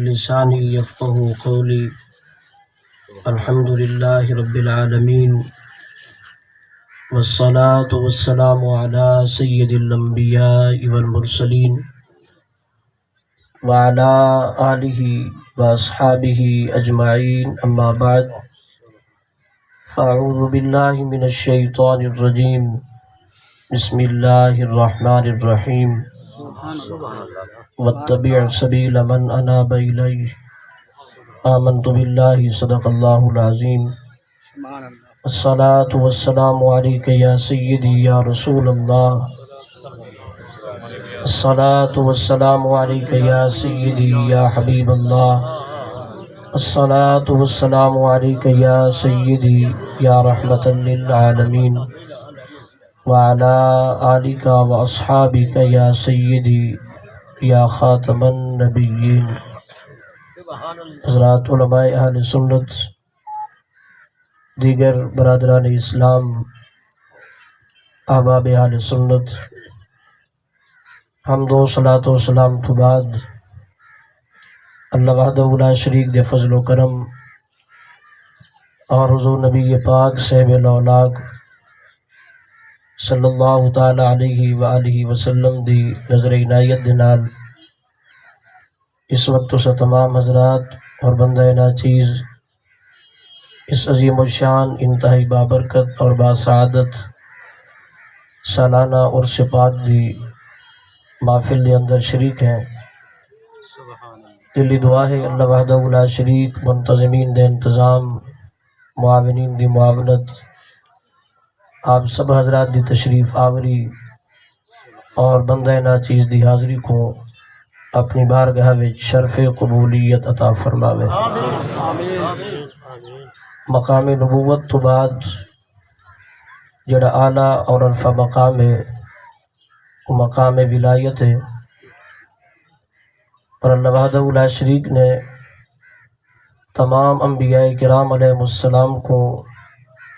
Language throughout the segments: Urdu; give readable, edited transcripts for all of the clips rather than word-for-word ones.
بلسانی یفقهوا قولی الحمد للہ رب العالمین والصلاة والسلام علی سید الانبیاء والمرسلین وعلی آلہ واصحابہ اجمعین اما بعد فاعوذ باللہ من الشیطان الرجیم بسم اللہ الرحمن الرحیم واتبع سبیل من اناب الی آمنت باللہ صدق اللہ العظیم الصلاة والسلام علیک یا سیدی یا رسول اللہ الصلاة والسلام علیک یا سیدی یا حبیب اللہ الصلاة والسلام علیک یا سیدی یا رحمت للعالمین وعلی آلک واصحابک یا سیدی یا خاتم النبیین۔ حضرات علماء اہل سنت، دیگر برادران اسلام، احباب اہل سنت، حمد و صلاۃ و سلام تو بعد اللہ وحدہ لا شریک دے فضل و کرم اور حضور نبی پاک صاحب الاولاق صلی اللہ تعالی علیہ وآلہ وسلم دی نظر عنایت دے نال اس وقت سے تمام حضرات اور بندہ ناچیز اس عظیم الشان انتہائی بابرکت اور باسعادت سالانہ عرس پاک دی محفل دے اندر شریک ہیں۔ دلی دعا ہے اللہ وحدہ لا شریک منتظمین دے انتظام، معاونین دی معاونت، آپ سب حضرات دی تشریف آوری اور بندہ ناچیز دی حاضری کو اپنی بارگاہ وچ شرف قبولیت عطا فرماوے۔ مقام نبوت تو بعد جڑا اعلیٰ اور عرفہ مقام ہے وہ مقام ولایت ہے، اور اللہ وحدہ لا شریک نے تمام انبیاء کرام علیہ السلام کو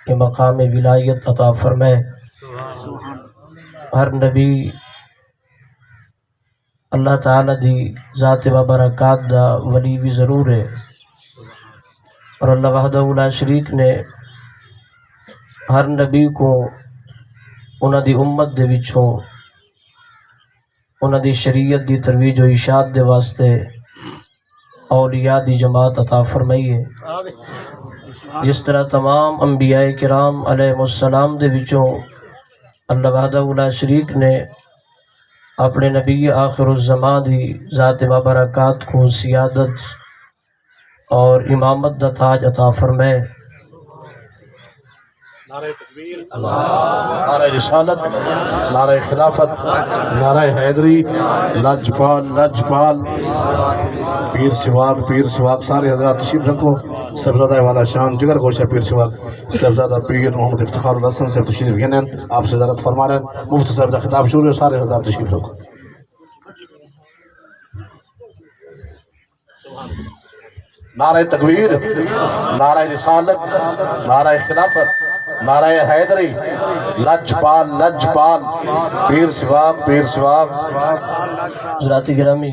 یہ مقام ولایت عطا فرمائے۔ ہر نبی اللہ تعالیٰ دی ذات بابرکات دا ولی بھی ضرور ہے، اور اللہ وحدہ لا شریک نے ہر نبی کو انہاں دی امت دے وچوں انہاں دی شریعت دی ترویج و اشاعت دے واسطے اولیاء دی جماعت عطا فرمائی ہے۔ جس طرح تمام انبیاء کرام علیہ السلام دے وچوں اللہ وحدہ لا شریک نے اپنے نبی آخر الزمان دی ذات بابرکات کو سیادت اور امامت دا تاج عطا فرمائے۔ نعرہ تکبیر، نعرہ رسالت، نعرہ خلافت، نعرہ حیدری، لجپال لجپال، پیر سواگ پیر سواگ، سارے حضرات تشریف رکھو۔ صاحبزادہ والا شان جگر گوشہ پیر سواگ صاحبزادہ پیر محمد افتخار الحسن صاحب تشریف گھنین، آپ سے زیارت فرما رہے ہیں۔ مفتی صاحب دا خطاب شروع ہے، سارے حضرات تشریف رکھو۔ نعرہ تکبیر، نعرہ رسالت، نعرہ خلافت، نعرہ حیدری، لجپال لجپال، پیر سواگ پیر سواگ۔ حضرات گرامی،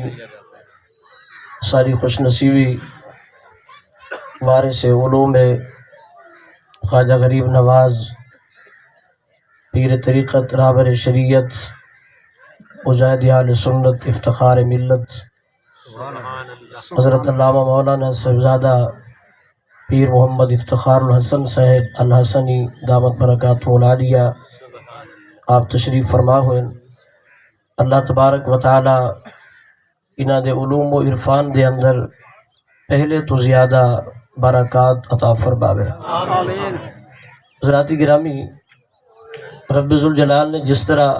ساری خوش نصیبی وارث علوم خواجہ غریب نواز، پیر طریقت، رہبر شریعت، مجاہد اہل سنت، افتخار ملت، حضرت علامہ مولانا صاحبزادہ پیر محمد افتخار الحسن صاحب الحسنی دامت برکاتہ العالیہ، آپ تشریف فرما ہوئے۔ اللہ تبارک و تعالی انہاں دے علوم و عرفان دے اندر پہلے تو زیادہ برکات عطا فرماوے۔ حضرات گرامی، رب ذوالجلال نے جس طرح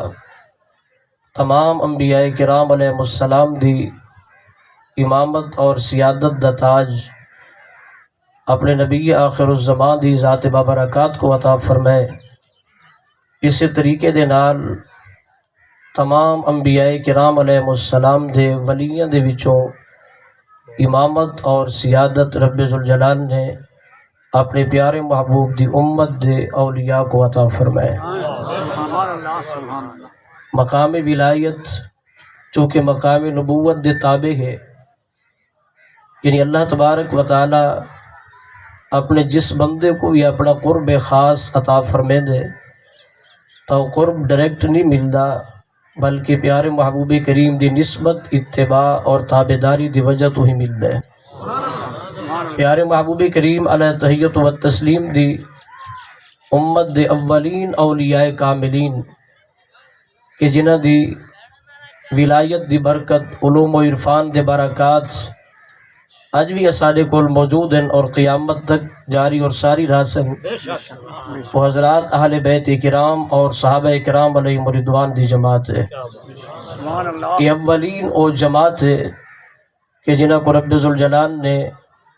تمام انبیاء کرام علیہ السلام دی امامت اور سیادت دا تاج اپنے نبی آخر الزمان دی ذات بابرکات کو عطا فرمائے، اسی طریقے دے نال تمام انبیاء کرام علیہ السلام دے ولیاں دے وچوں امامت اور سیادت رب ذوالجلال نے اپنے پیارے محبوب دی امت دے اولیاء کو عطا فرمائے۔ مقام ولایت چونکہ مقام نبوت دے تابع ہے، یعنی اللہ تبارک و تعالی اپنے جس بندے کو بھی اپنا قرب خاص عطا فرمے دے تو قرب ڈائریکٹ نہیں ملتا، بلکہ پیارے محبوب کریم دی نسبت، اتباع اور تابعداری دی وجہ تو ہی ملتا ہے۔ پیارے محبوب کریم علیہ تحیت و تسلیم دی امت دے اولین اولیاء کاملین کہ جنہ دی ولایت دی برکت، علوم و عرفان دے برکات اج بھی اساڈے کول موجود ہیں اور قیامت تک جاری اور ساری رہسن، وہ حضرات اہل بیت کرام اور صحابہ کرام علیہم رضوان دی جماعت ہے۔ یہ اولین او جماعت ہے کہ جنہ کو رب ذوالجلال نے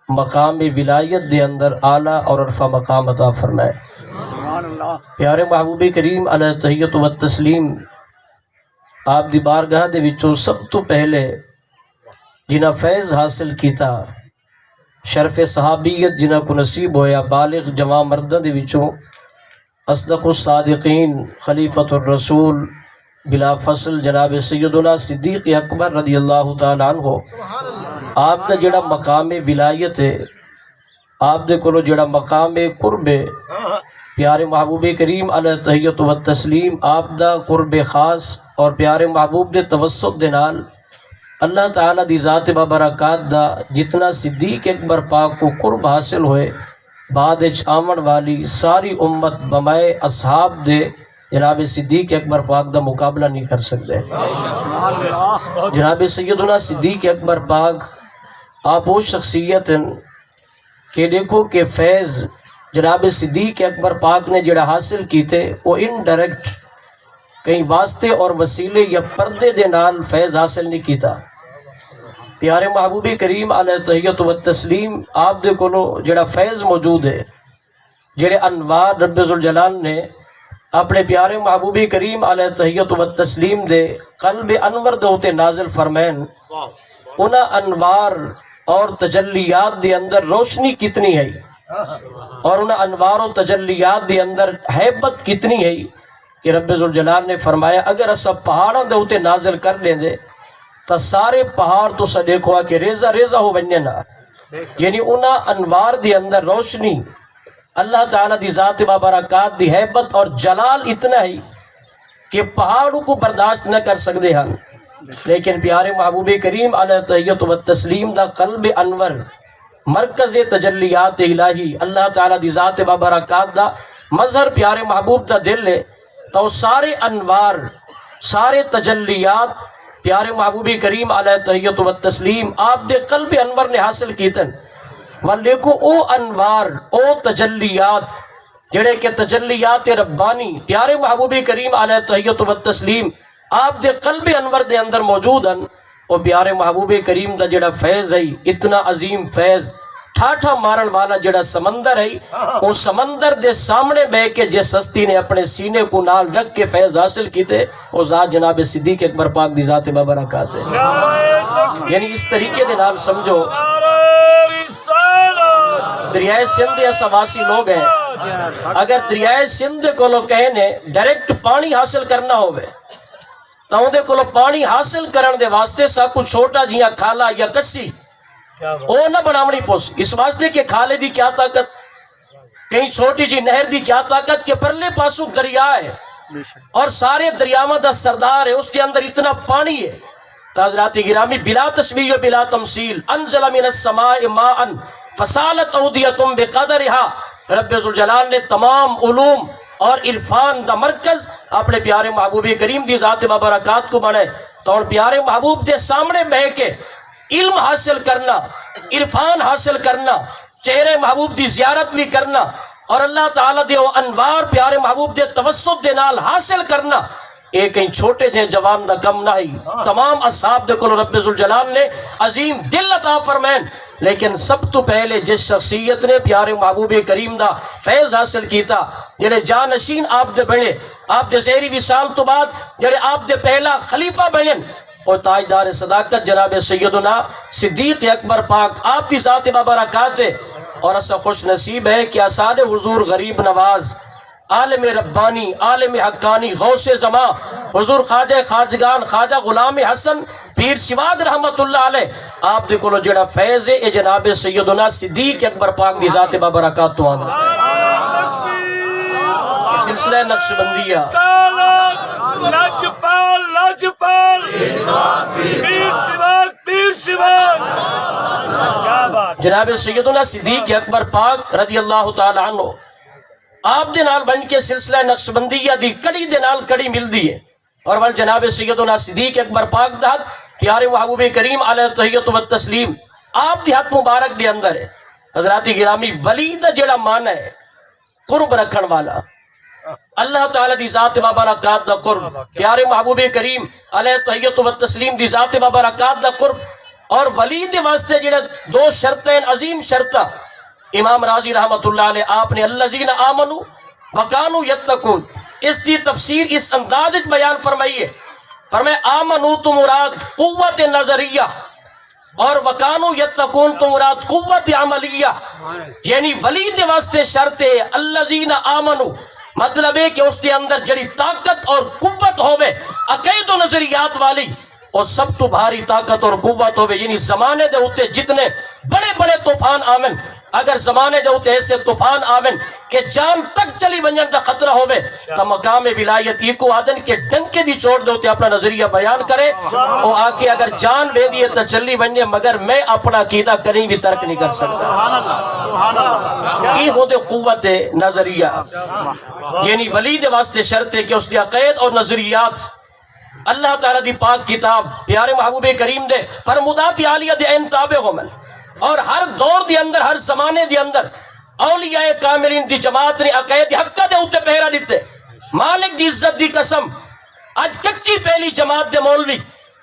مقام ولایت دے اندر اعلیٰ اور عرفہ مقام عطا فرمائے۔ پیارے محبوب کریم علیہ تحیت و تسلیم آپ دی بارگاہ دے وچوں سب تو پہلے جنہ فیض حاصل کیتا، شرف صحابیت جنہ کو نصیب ہویا، بالغ جوان مردہ دے وچوں اصدق الصادقین خلیفۃ الرسول بلا فصل جناب سیدنا صدیق اکبر رضی اللہ تعالی عنہ، آپ دا جڑا مقام ولایت ہے، آپ دے کولو جڑا مقام قرب ہے، پیارے محبوب کریم علیہ تحیت و تسلیم آپ دا قرب خاص اور پیارے محبوب دے توسط دے نال اللہ تعالیٰ دی ذات بابرکات دا جتنا صدیق اکبر پاک کو قرب حاصل ہوئے، بعد آمن والی ساری امت بمائے اصحاب دے جناب صدیق اکبر پاک دا مقابلہ نہیں کر سکتے۔ جناب سیدنا صدیق اکبر پاک آپ وہ شخصیت ہیں کہ دیکھو کہ فیض جناب صدیق اکبر پاک نے جڑا حاصل کیتے وہ انڈائریکٹ کئی واسطے اور وسیلے یا پردے دے نال فیض حاصل نہیں کیتا۔ پیارے محبوب کریم علیہ تحیت و تسلیم آپ دے کولو جڑا فیض موجود ہے، جڑے انوار رب ذوالجلال نے اپنے پیارے محبوب کریم علیہ تحیت و تسلیم دے قلب انور دے ہوتے نازل فرمین، انہا انوار اور تجلیات دے اندر روشنی کتنی ہے اور انہا انوار و تجلیات دے اندر حیبت کتنی ہے کہ رب ذوالجلال نے فرمایا اگر اسا پہاڑاں دے ہوتے نازل کر لیں دے تو سارے پہاڑ تو سا دیکھو کہ ریزہ ریزہ ہو بننا، یعنی انہا انوار دے اندر روشنی، اللہ تعالیٰ دی ذات بابرکات دی حیبت اور جلال اتنا ہی کہ پہاڑوں کو برداشت نہ کر سکتے ہیں، لیکن پیارے محبوب کریم علیہ تحیت و تسلیم دا قلب انور مرکز تجلیات الہی، اللہ تعالیٰ دی ذات بابرکات دا مظہر پیارے محبوب دا دل ہے، تو سارے انوار سارے تجلیات پیارے محبوب کریم علیہ تحیت و تسلیم آپ دے قلب انور نے حاصل کیتن، ولیکو او انوار او تجلیات جڑے کہ تجلیات ربانی پیارے محبوب کریم علیہ تحیت و تسلیم آپ دے قلب انور دے اندر موجود ہیں، او پیارے محبوب کریم دا جڑا فیض ہے، اتنا عظیم فیض، ٹھاٹھا مارن والا جڑا سمندر ہے، وہ سمندر دے سامنے بے کے جس ہستی نے اپنے سینے کو نال رکھ کے فیض حاصل کیتے، وہ ذات جناب صدیق اکبر پاک دی ذات بابرکات ہے۔ یعنی اس طریقے دے نال سمجھو دریائے سندھ ایسا واسی لوگ ہیں، اگر دریائے سندھ کو لوگ کہنے ڈائریکٹ پانی حاصل کرنا ہوئے تو اندے کو لوگ پانی حاصل کرن دے واسطے سب کچھ چھوٹا جیاں کھالا یا کسی او نہ بناونی پوس، اس واسطے کہ کھالے دی کیا طاقت، کہیں چھوٹی جی نہر دی کیا طاقت کہ پرلے پاسو دریا ہے اور سارے دریاواں دا سردار ہے، اس کے اندر اتنا پانی ہے۔ حضرات گرامی بلا تشبیہ و بلا تمثیل انزل من السماء ماء فسالت اودیتم بقدرها، رب ذوالجلال نے تمام علوم اور عرفان دا مرکز اپنے پیارے محبوب کریم دی ذات بابرکات کو بنائے، تو اور پیارے محبوب دے سامنے بہ کے علم حاصل کرنا، عرفان حاصل کرنا، چہرے محبوب دی زیارت بھی کرنا اور اللہ تعالیٰ دے انوار پیارے محبوب دے توسط دے نال حاصل کرنا، ایک کہیں چھوٹے جے جوان دا کم نہ ہی، تمام اصحاب دے کل رب ذوالجلال نے عظیم دل عطا فرمائن، لیکن سب تو پہلے جس شخصیت نے پیارے محبوب کریم دا فیض حاصل کیتا، جڑے جانشین آپ دے بنے، آپ دے زہری وصال تو بعد جڑے آپ دے پہلا خلیفہ بنے اور تاجدار صداقت جناب سیدنا صدیق اکبر پاک آپ کی ذات بابرکات ہے، اور ایسا خوش نصیب ہے کہ آسان حضور غریب نواز عالم ربانی عالم حقانی غوث زمان حضور خواجہ خواجگان خواجہ غلام حسن پیر سواگ رحمت اللہ علیہ آپ دے کولو جڑا فیض ہے اے جناب سیدنا صدیق اکبر پاک دی ذات بابرکات تو آنا سلسلہ نقش بندیہ جناب سیدنا صدیق اکبر پاک رضی اللہ تعالی عنہ آپ دے نال بن کے سلسلہ نقش بندیہ دی کڑی دے نال کڑی مل دی ہے اور ول جناب سیدنا صدیق اکبر پاک دہت پیارے محبوب کریم علیہ تحیت و تسلیم آپ دی ہاتھ مبارک دے اندر ہے حضرات گرامی ولی دا جڑا معنی ہے قرب رکھن والا اللہ تعالیٰ دی ذات مبارکات دا قرب پیارے محبوب کریم علیہ تحیت و تسلیم دی ذات مبارکات دا قرب اور ولی دے واسطے جڑا دو شرطیں عظیم شرطہ امام راضی رحمت اللہ علیہ آپ نے الذین آمنوا وکانوا یتقون اس دی تفسیر اس انداز بیان فرمائی ہے فرمائے آمنوا تو مراد قوت نظریہ اور وکانوا یتقون تو مراد قوت عملیہ یعنی ولی دے واسطے شرط ہے الذین آمنوا مطلب ہے کہ اس کے اندر جڑی طاقت اور قوت ہوئے عقید و نظریات والی اور سب تو بھاری طاقت اور قوت ہوئے یعنی زمانے دے ہوتے جتنے بڑے بڑے طوفان آمن اگر زمانے دے ہوتے ایسے طوفان آمن کہ جان تک چلی ونجن دا خطرہ ہوئے تو مقام ولایت ایکو آدن کے ڈنکے دی چھوڑ دے ہوتے اپنا نظریہ بیان کرے اور آکے اگر جان لے دیئے تو چلی ونجن مگر میں اپنا عقیدہ کہیں بھی ترک نہیں کر سکتا یہ ہوتے قوت نظریہ یعنی ولی دے واسطے شرط ہے کہ اس دی عقید اور نظریات اللہ تعالیٰ دی پاک کتاب پیارے محبوب کریم دے فرمودات عالیہ دے این تابع ہومن اور ہر دور دی اندر ہر زمانے دی اندر اولیاء کاملین دی جماعت نے عقید حقہ دے ہوتے پہرا دیتے مالک دی عزت دی قسم آج کچی پہلی جماعت دے مولوی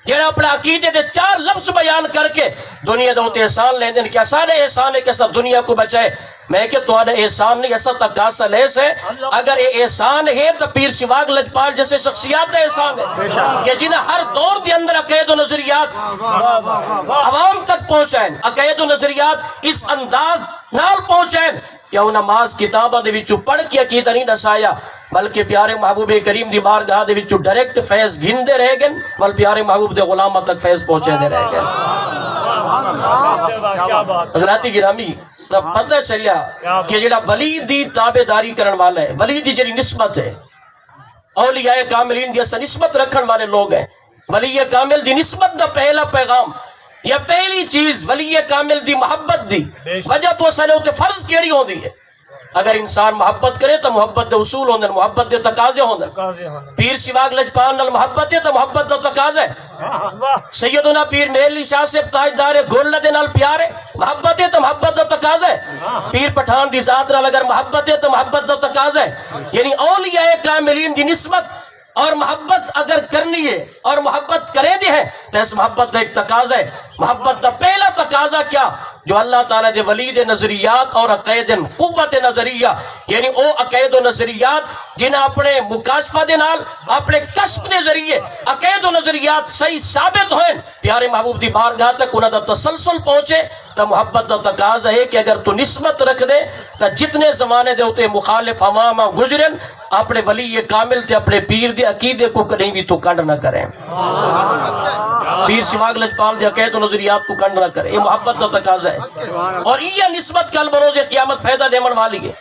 جنہا اپنا عقیدے دے 4 لفظ بیان کر کے دنیا دے ہوتے احسان لیں دیں کہ احسان ہے احسان ہے کہ سب دنیا کو بچائے میں کہ تو آنے احسان نہیں ایسا تقاصہ لیس ہے اگر یہ احسان ہے تو پیر سواگ لجپال جیسے شخصیات ہے احسان ہے کہ جنہیں ہر دور کے اندر عقید و نظریات عوام تک پہنچائیں عقید و نظریات اس انداز نال پہنچائیں کہ وہ نماز کتابہ دے وچو پڑھ کے عقیدہ نہیں نسایا بلکہ پیارے محبوب کریم دی بارگاہ دے وچو ڈائریکٹ فیض گھن دے رہ گئے بل پیارے محبوب دے غلامہ تک فیض پہنچے دے رہ گئے حضرات گرامی تب پتہ چلیا کہ جڑا ولی دی تابعداری کرن والا ہے ولی دی جڑی نسبت ہے اولیاء کاملین دی ایسا نسبت رکھن والے لوگ ہیں ولی کامل دی نسبت دا پہلا پیغام یا پہلی چیز ولی کامل دی محبت دی وجہ تو اسے ہوتے فرض کیڑی ہوں دی ہے اگر انسان محبت کرے تو محبت دے اصول ہوندن محبت دے تقاضے ہوندن پیر سواگ لجپال نال محبت ہے تو محبت دے تقاضے سیدنا پیر مہر علی شاہ سے تاجدار گولہ دے نال پیارے محبت ہے تو محبت دے تقاضے پیر پٹھان دی ذات نال اگر محبت ہے تو محبت دے تقاضے یعنی اولیاء کاملین دی نسبت اور محبت اگر کرنی ہے اور محبت کرے دی ہے تو اس محبت دا ایک تقاضا ہے محبت دا پہلا تقاضا کیا جو اللہ تعالیٰ دے ولی دے نظریات اور عقید قوت نظریہ یعنی او عقید و نظریات جنہیں اپنے مکاشفہ دے نال اپنے کشف دے ذریعے عقید و نظریات صحیح ثابت ہوئیں پیارے محبوب دی بارگاہ تک انہاں دا تسلسل پہنچے تو محبت دا تقاضا ہے کہ اگر تو نسبت رکھ دے تو جتنے زمانے دے ہوتے مخالف عوام گزرن اپنے ولی کامل تے اپنے پیر دے عقیدے کو کہیں بھی تو کنڈ نہ کریں پیر سواگ لجپال دے عقید و نظریات کو کنڈ نہ کریں یہ محبت دا تقاضا ہے اور یہ نسبت کل بروز قیامت فائدہ دیمن والی ہے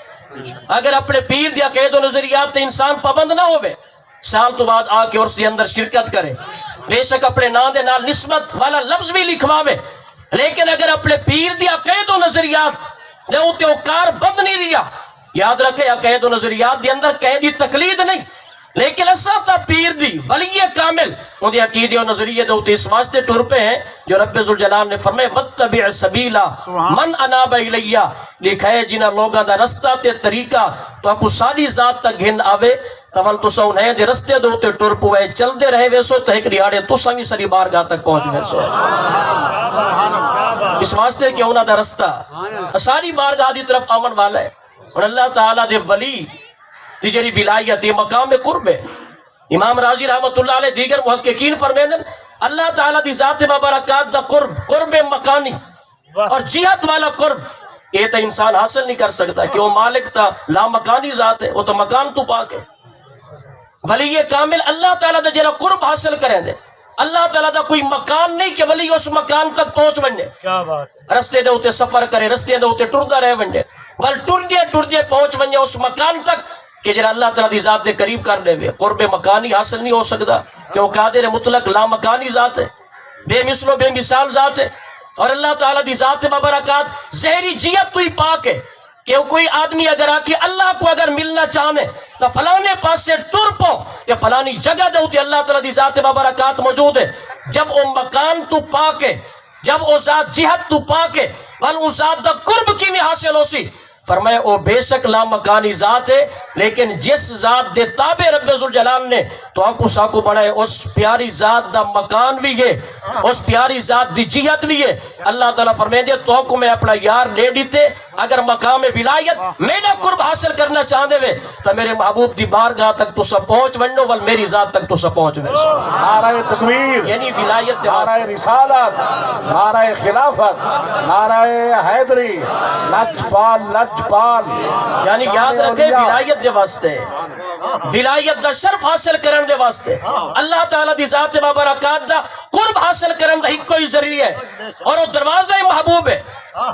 اگر اپنے پیر دے عقید و نظریات تے انسان پابند نہ ہوئے سال تو بعد آ کے اور سے اندر شرکت کرے بے شک اپنے نام دے نال نسبت والا لفظ بھی لکھواوے لیکن اگر اپنے پیر دی عقید و نظریات نے ہوتے اوکار بند نہیں ریا یاد رکھے عقید و نظریات دی اندر قیدی تقلید نہیں لیکن ایسا تا پیر دی ولی کامل ان دی عقیدے و نظریے دے ہوتے اس واسطے ٹور پہ ہیں جو رب ذوالجلال نے فرمائے وَاتَّبِعْ سَبِيلَ مَنْ أَنَابَ إِلَيَّ لکھا ہے جنہ لوگاں دا رستہ تے طریقہ تو آپ کو ساری ذات تک گھن آوے تول تو سو نئے دے رستے دے ہوتے ٹور پہ چل دے رہے ویسو تو ایک ریاڑے تو سمی سری بارگاہ تک پہنچ ویسو اس واسطے کہ انہاں دا رستہ ساری بارگاہ دی طرف آمن والا ہے اور اللہ تعالیٰ دے ولی دی جری ولایت یہ مقام قرب ہے امام راضی رحمت اللہ علیہ دیگر محققین فرمیدن اللہ تعالیٰ دی ذات مبارکات دا قرب مکانی اور جہت والا قرب یہ تو انسان حاصل نہیں کر سکتا کہ وہ مالک تا لا مکانی ذات ہے وہ تو مکان تو پاک ہے ولی کامل اللہ تعالیٰ دا جرا قرب حاصل کریں دے اللہ تعالیٰ دا کوئی مکان نہیں کہ ولی اس مکان تک پہنچ ونڈے. کیا بات ہے. رستے دے ہوتے سفر کرے, رستے دے ہوتے ٹردا رہ ونڈے, بل ٹردے پہنچ ونجے اس مکان تک کہ جڑا اللہ تعالیٰ دی ذات دے قریب کر دے وے. قرب مکانی حاصل نہیں ہو سکتا کہ وہ قادر مطلق لا مکانی ذات ہے, بے مثل و بے مثال ذات ہے. اور اللہ تعالیٰ دی ذات مبارکات ظاہری جیت تو ہی پاک ہے کہ کوئی آدمی اگر آ کے اللہ کو اگر ملنا چاہے تو فلانے پاس سے ٹر پو کہ فلانی جگہ دے ہوتی اللہ تعالیٰ دی ذات مبارکات موجود ہے. جب وہ مکان تو پاک ہے, جب وہ ذات جہت تو پاک ہے, بل اس ذات دا قرب کی میں حاصل ہو سی. فرمایا او بے شک لا مکانی ذات ہے, لیکن جس ذات دے تابع رب ذوالجلال نے تو آنکو ساکو بڑھائے اس پیاری ذات دا مکان بھی ہے, اس پیاری ذات دی جہت بھی ہے. اللہ تعالیٰ فرمائے دے تو آنکو میں اپنا یار لے دیتے اگر مقام ولایت میرا قرب حاصل کرنا چاہتے ہوئے تو میرے محبوب دی بارگاہ تک تو سب پہنچ ونڈو ول میری ذات تک تو سب پہنچ وے. نعرہ تکبیر, یعنی ولایت دے نعرہ واسطے, رسالت, نعرہ خلافت, نعرہ حیدری, لجپال لجپال, یعنی یاد رکھے ولایت دے واسطے, ولایت دا شرف حاصل کرن دے واسطے, اللہ تعالیٰ دی ذات مبارکات دا قرب حاصل کرن دا ہی کوئی ذریعہ ہے اور وہ دروازہ محبوب ہے,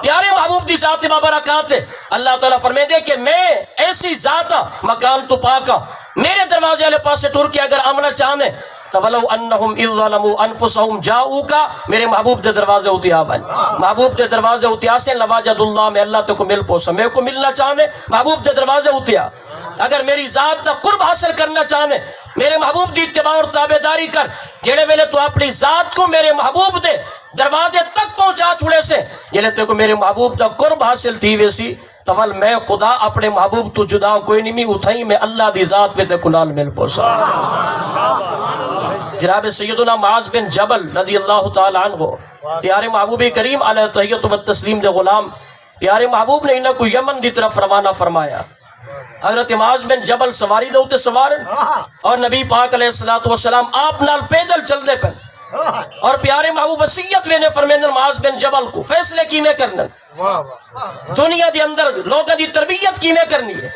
پیارے محبوب دی ذات مبارکات ہے. اللہ تعالیٰ فرمائے دے کہ میں ایسی ذات مکان تو پاکا, میرے دروازے والے پاس سے ٹر کے اگر آمنا چاہنے تو وَلَوْ أَنَّهُمْ إِذْ ظَلَمُوا أَنفُسَهُمْ جَاءُوكَ, میرے محبوب دے دروازے ہوتی آبان, محبوب دے دروازے ہوتی آسیں لواجد اللہ میں اللہ تے کو مل پوسا, میں کو ملنا چاہنے محبوب دے دروازے ہوتی آ. اگر میری ذات دا قرب حاصل کرنا چاہنے میرے محبوب دی اتباع اور تابعداری کر, جڑے ویلے تو اپنی ذات کو میرے محبوب دے دروازے تک پہنچا چھوڑے سے جڑے تے کو میرے محبوب دا قرب حاصل تھی ویسی تو ول میں خدا اپنے محبوب تو جدا کوئی نہیں میں اتھائی میں اللہ دی ذات پہ تے کنال مل پوسا. جناب سیدنا معاذ بن جبل رضی اللہ تعالی عنہ, پیارے محبوب کریم علیہ تحیت و تسلیم دے غلام, پیارے محبوب نے انہوں کو یمن دی طرف روانہ فرمایا. حضرت معاذ بن جبل سواری دے ہوتے سوارن اور نبی پاک علیہ السلام آپ نال پیدل چل دے پن, اور پیارے محبوب وصیت وینے فرمیندن معاذ بن جبل کو فیصلے کی میں کرنن, دنیا دی اندر لوگوں دی تربیت کی میں کرنی ہے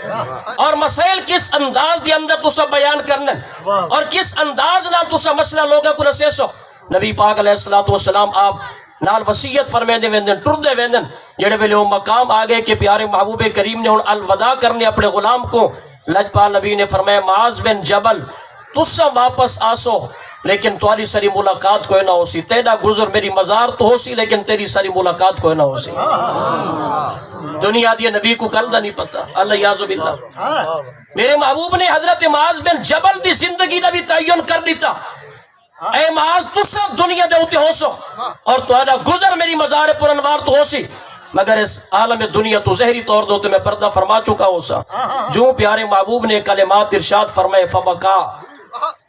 اور مسائل کس انداز دی اندر تو سب بیان کرنن اور کس انداز نال تو سب مسئلہ لوگوں کو نسیسو. نبی پاک علیہ السلام آپ نال وصیت فرمے دے ویندن ٹر دے ویندن جڑے ویلے وہ مقام آگئے کہ پیارے محبوب کریم نے ان الوداع کرنے اپنے غلام کو. لجپال نبی نے فرمایا معاذ بن جبل تسا واپس آسو لیکن تمہاری ساری ملاقات کوئی نہ ہو سی, تیرا گزر میری مزار تو ہو سی لیکن تیری ساری ملاقات کوئی نہ ہو سی. دنیا دی نبی کو کل دا نہیں پتا, اللہ یعذ باللہ. میرے محبوب نے حضرت معاذ بن جبل دی زندگی دا بھی تعین کر دیتا, اے معاذ تسا دنیا دے ہوتے ہو سو اور تمہارا گزر میری مزار پر انوار تو ہو سی, مگر اس عالم دنیا تو ظاہری طور دوتے میں پردہ فرما چکا ہو سا. جو پیارے محبوب نے کلمات ارشاد فرمائے فبکا,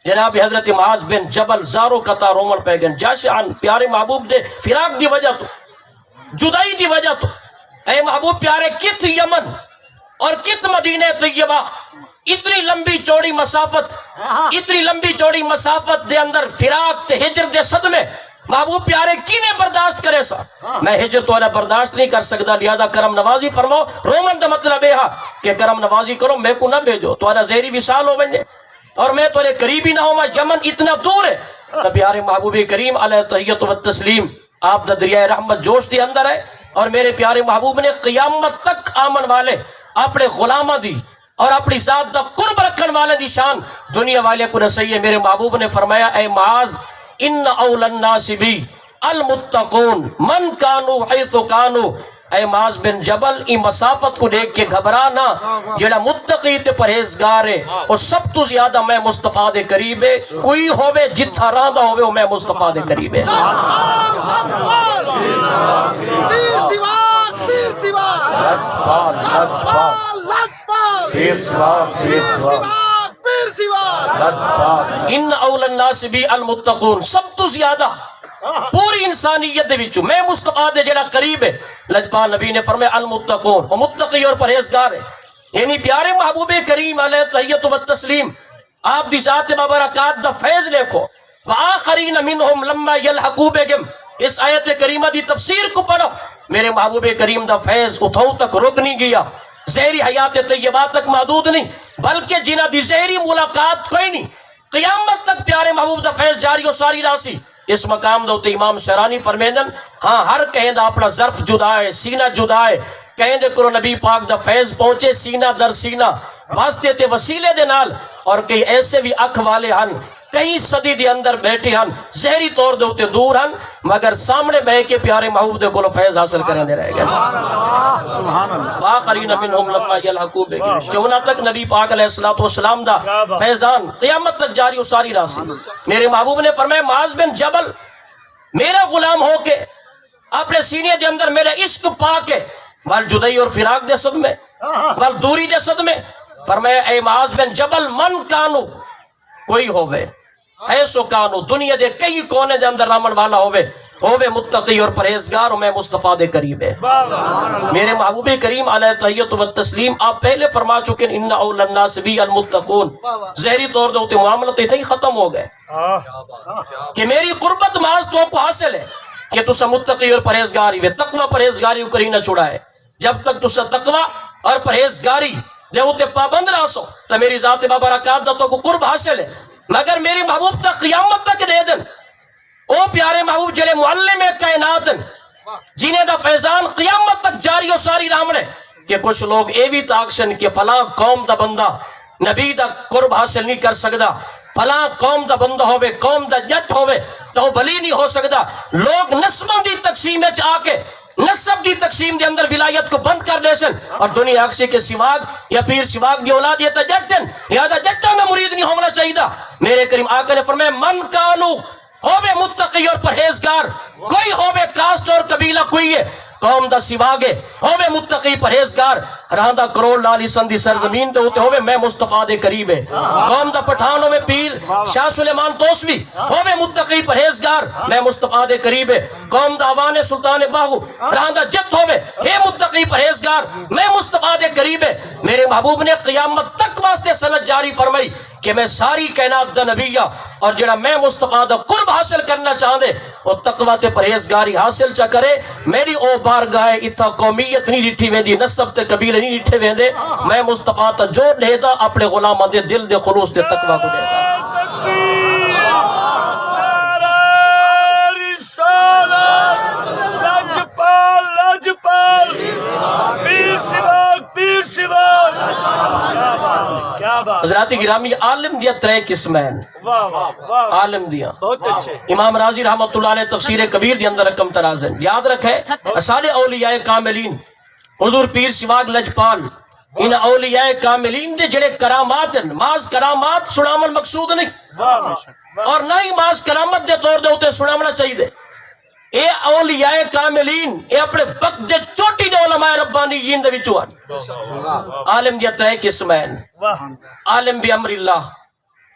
جناب حضرت معاذ بن جبل زارو قطع رومن پہ گن جاشعن, پیارے محبوب دے فراق دی وجہ تو, جدائی دی وجہ تو, اے محبوب پیارے کت یمن اور کت مدینہ طیبہ اتنی لمبی چوڑی مسافت, اتنی لمبی چوڑی مسافت دے اندر فراق تے ہجر دے صدمے محبوب پیارے کینے برداشت کرے سا. میں ہجر تو برداشت نہیں کر سکتا, لہذا کرم نوازی فرماؤ. رومن دا مطلب ہے کہ کرم نوازی کرو, میں کو نہ بھیجو, تمہارا زہری وصال ہو بنجے اور میں تمہارے قریبی نہ ہوں, میں یمن اتنا دور ہے. تو پیارے محبوب کریم علیہ تحیت و تسلیم آپ دا دریائے رحمت جوش دی اندر ہے, اور میرے پیارے محبوب نے قیامت تک آمن والے اپنے غلامہ دی اور اپنی ذات دا قرب رکھن والے دی شان دنیا والے کو نسائی ہے. میرے محبوب نے فرمایا اے معاذ ان اول الناس بی المتقون من کانو حیث کانو. اے معاذ بن جبل این مسافت کو دیکھ کے گھبرانا, جڑا متقی تے پرہیزگار ہے اور سب تو زیادہ میں مصطفیٰ دے قریب ہے, کوئی ہوئے جتھا راندہ ہوئے وہ میں مصطفیٰ دے قریب ہے. پیر سواق, پیر سواق, لجپال لجپال, لجپال, پیر سواق پیر سواق, پیر سواق. لجپال. ان اول الناس بی المتقون, سب تو زیادہ پوری انسانیت دے وچوں میں مصطفیٰ دے جڑا قریب ہے. لجپال نبی نے فرمایا المتقون, وہ متقی اور پرہیزگار ہے. یعنی پیارے محبوب کریم علیہ تحیت و تسلیم آپ دی ذات مبارکات دا فیض دیکھو. وآخرین منہم لما یلحقوا بہم, اس آیت کریمہ دی تفسیر کو پڑھو. میرے محبوب کریم دا فیض اتھوں تک رک نہیں گیا, زہری حیات طیبہ تک محدود نہیں, بلکہ جنہ دی زہری ملاقات کوئی نہیں, قیامت تک پیارے محبوب دا فیض جاری و ساری راسی. اس مقام دے تے امام شہرانی فرمیندن ہاں ہر کہیں دا اپنا ظرف جدا ہے, سینہ جدا ہے. کہیں دے کرو نبی پاک دا فیض پہنچے سینہ در سینہ واسطے تے وسیلے دے نال. اور کئی ایسے بھی اکھ والے ہن کئی صدی دے اندر بیٹھے ہن ظاہری طور دے تے دور ہن مگر سامنے بہ کے پیارے محبوب دے کولو فیض حاصل کریں دے رہ گئے. وآخرین منہم لما یلحقوا بہم کہ انہاں تک نبی پاک علیہ الصلوۃ والسلام دا فیضان قیامت تک جاری و ساری راسی. میرے محبوب نے فرمایا معاذ بن جبل میرا غلام ہو کے اپنے سینے دے اندر میرا عشق پا کے وال جدائی اور فراق دے صدمے وال دوری دے صدمے فرمایا اے معاذ بن جبل من کانو کوئی ہووے ایسو کانو دنیا دے کئی کونے دے اندر رامن والا ہووے متقی اور پرہیزگار میں مصطفیٰ دے قریب ہے. میرے محبوب کریم علیہ تحیت و تسلیم آپ پہلے فرما چکے ان اول الناس بی المتقون. ظاہری طور دے معاملت ہی ختم ہو گئے کہ میری قربت معاذ تو کو حاصل ہے کہ تسا متقی اور پرہیزگاری وے تقوی پرہیزگاری کری نہ چھڑائے. جب تک تسا تقوی اور پرہیزگاری دے ہوتے پابند راسو تو میری ذات بابرکات دا تو کو قرب حاصل ہے. مگر میری محبوب تک قیامت تک دے دن او پیارے محبوب جلے معلم کائنات جنہیں دا فیضان قیامت تک جاری و ساری رامنے کہ کچھ لوگ اے بھی تاکشن کہ فلاں قوم دا بندہ نبی دا قرب حاصل نہیں کر سکدا, فلاں قوم دا بندہ ہوئے قوم دا جٹ ہوئے تو ولی نہیں ہو سکدا. لوگ نسبوں دی تقسیم اچ آ کے نسب دی تقسیم دے اندر ولایت کو بند کر دے سن اور دنیا اکسی کے سواگ یا پیر سواگ دی اولاد یہ تا جٹن یا دا جٹن میں مرید نہیں ہونا چاہیے دا. میرے کریم آقا نے فرمایا من کانو ہووے متقی اور پرہیزگار کوئی ہووے کاسٹ اور قبیلہ کوئی ہے قوم دا سواگے ہووے متقی پرہیزگار رہاندہ کروڑ لالی سندی سرزمین دے ہوتے ہووے میں مصطفیٰ دے قریب ہے. قوم دا پٹھانوں میں پیر شاہ سلیمان توسوی ہووے متقی پرہیزگار میں مصطفیٰ دے قریب ہے. قوم دا عوان سلطان باہو رہاندہ جت ہووے ہے متقی پرہیزگار میں مصطفیٰ دے قریب ہے. میرے محبوب نے قیامت تک واسطے سند جاری فرمائی کہ میں ساری کائنات دا نبیہ اور جڑا میں مصطفیٰ دا قرب حاصل کرنا چاہندے اور تقوی تے پرہیزگاری حاصل چا کرے میری او بارگاہ اتھا قومیت نہیں ڈٹھی ویندی نسب تے قبیلے نہیں ڈٹھے ویندے. میں مصطفیٰ تا جو لے دا اپنے غلامہ دے دل دے خلوص دے تقوی کو دے دا. حضرات گرامی عالم دیا ترے قسمین عالم دیا امام راضی رحمت اللہ علیہ تفسیر کبیر دی اندر رقم ترازن یاد رکھے اصال اولیاء کاملین حضور پیر سواگ لجپال ان اولیاء کاملین دے جڑے کرامات ہیں ماز کرامات سنامن مقصود نہیں اور نہ ہی ماز کرامت دے طور دے ہوتے سنامنا چاہیے دے. اے اولیاء کاملین اے اپنے وقت دے چوٹی دے علماء ربانیین دے وچوان عالم دیا ترے قسمین عالم بی امر اللہ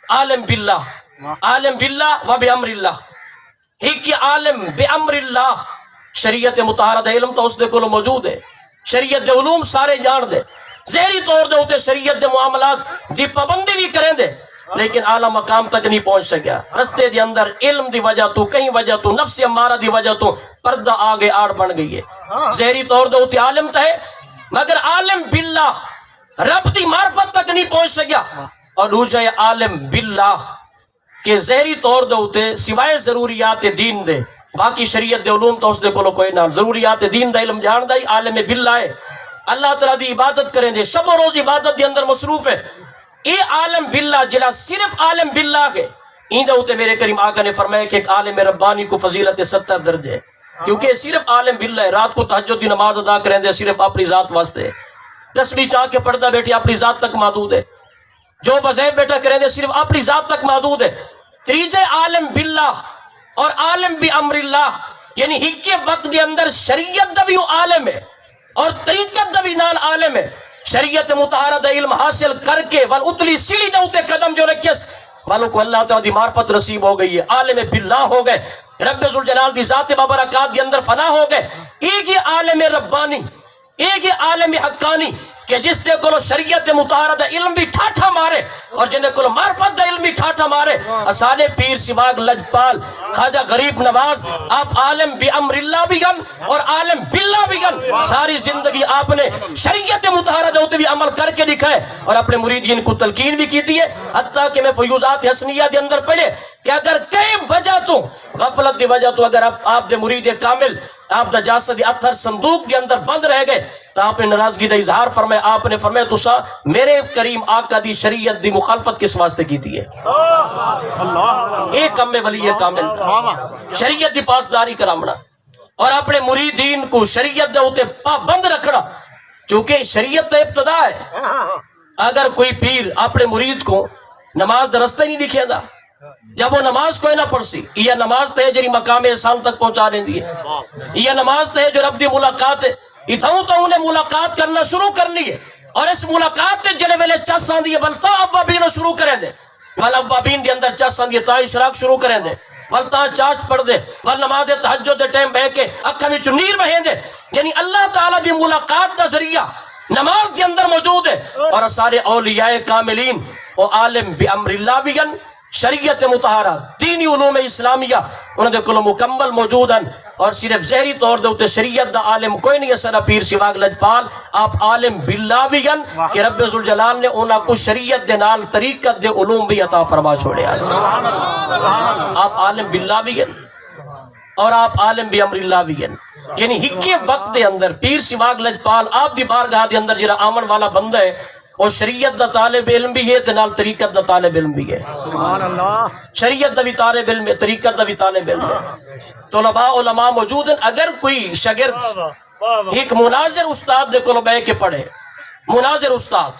عالم باللہ عالم باللہ و بی امر اللہ. ایک عالم بی امر اللہ شریعت مطہرہ دے علم تو اس دے کلو موجود ہے شریعت دے علوم سارے جان دے ظاہری طور دے ہوتے شریعت دے معاملات دی پابندی بھی کریں دے لیکن اعلیٰ مقام تک نہیں پہنچ سکیا. رستے دے اندر علم دی وجہ تو کہیں وجہ تو نفس امارہ دی وجہ تو پردہ آگے آڑ بن گئی ہے. ظاہری طور دے ہوتے عالم تا ہے مگر عالم باللہ رب دی معرفت تک نہیں پہنچ سکیا. اور دوسرا عالم باللہ کہ ظاہری طور دے ہوتے سوائے ضروریات دین دے باقی شریعت دے علوم تو اس دے کلو کوئی نہ ضروریات دین دا علم جان دا ہی عالم باللہ ہے. اللہ تعالیٰ دی عبادت کریں دے شب و روز عبادت دے اندر مصروف ہے. اے عالم باللہ جلا صرف عالم باللہ ہے این دے ہوتے میرے کریم آقا نے فرمایا کہ ایک عالم ربانی کو فضیلت 70 درجے ہے کیونکہ صرف عالم باللہ ہے. رات کو تہجد دی نماز ادا کریں دے صرف اپنی ذات واسطے تسبیح چاہ کے پردہ بیٹھی اپنی ذات تک محدود ہے جو وظائف بیٹا کریں دے صرف اپنی ذات تک محدود ہے. تیجے عالم باللہ اور عالم بی امر اللہ یعنی ہی کے وقت دے اندر شریعت دا بھی عالم ہے اور طریقت دا بھی نال عالم ہے. شریعت مطہرہ دا علم حاصل کر کے وال اتلی سیڑھی دا ہوتے قدم جو رکھیس والوں کو اللہ تعالیٰ دی معرفت رسیب ہو گئی ہے. عالم باللہ ہو گئے رب ذوالجلال دی ذات بابرکات دی اندر فنا ہو گئے. ایک ہی عالم ربانی ایک ہی عالم حقانی کہ جس دے کولو شریعت مطہرہ دا علم بھی ٹھاٹھا مارے اور جن دے کولو معرفت دا علم بھی ٹھاٹھا مارے. اسانے پیر سواگ لجپال خواجہ غریب نواز آپ عالم بی امر اللہ بھی گن اور عالم باللہ بھی گن. ساری زندگی آپ نے شریعت مطہرہ دے ہوتے بھی عمل کر کے دکھائے اور اپنے مریدین کو تلقین بھی کیتی ہے. حتیٰ کہ میں فیوزات حسنیہ دے اندر پڑھے کہ اگر کئی وجہ تو غفلت دی وجہ تو اگر آپ دے مرید کامل آپ دا جاسد اتھر صندوق دے اندر بند رہ گئے تو آپ نے ناراضگی دا اظہار فرمائے. آپ نے فرمایا تسا میرے کریم آقا دی شریعت دی مخالفت کس واسطے کیتی ہے؟ ایک کم میں ولی کامل شریعت دی پاسداری کرامنا اور اپنے مریدین کو شریعت دے ہوتے پابند رکھنا. چونکہ شریعت تا ابتدا ہے. اگر کوئی پیر اپنے مرید کو نماز درستے نہیں دکھے دا جب وہ نماز کوئی نہ پڑھ سی یہ نماز تے جری مقام احسان تک پہنچا دیں دی ہے. یہ نماز تے جو رب دی ملاقات ہے اتھاؤں تو انہیں ملاقات کرنا شروع کرنی ہے اور اس ملاقات تے جنے ویلے چس آن دیئے ولتا اوابین شروع کریں دے ول اوابین دی اندر چس آن دیئے تا اشراق شروع کریں دے ولتا چاشت پڑھ دے ول نماز تہجد دے ٹائم بہ کے اکھا میں چنیر بہیں دے. یعنی اللہ تعالیٰ دی ملاقات دا ذریعہ نماز دے اندر موجود ہے. اور سارے اولیاء کاملین و عالم بی امر اللہ بھی گن شریعت مطہرہ دینی علوم اسلامیہ انہوں نے کلو مکمل موجود ہیں اور صرف ظاہری طور دے ہوتے شریعت دا عالم کوئی نہیں ہے سارا پیر سواگ لجپال آپ عالم باللہ بھی گن کہ رب ذوالجلال نے انہاں کو شریعت دے نال طریقت دے علوم بھی عطا فرما چھوڑے. آپ عالم باللہ بھی گن اور آپ عالم بی امر اللہ بھی گن. یعنی ہکے وقت دے اندر پیر سواگ لجپال آپ دی بارگاہ دے اندر جرا آمن والا بندہ ہے اور شریعت دا طالب علم بھی ہے تنال طریقت دا طالب علم بھی ہے. شریعت دا بھی طالب علم ہے طریقت دا بھی طالب علم ہے. طلباء علماء موجود ہیں. اگر کوئی شاگرد ایک مناظر استاد دے کولو بے کے پڑھے مناظر استاد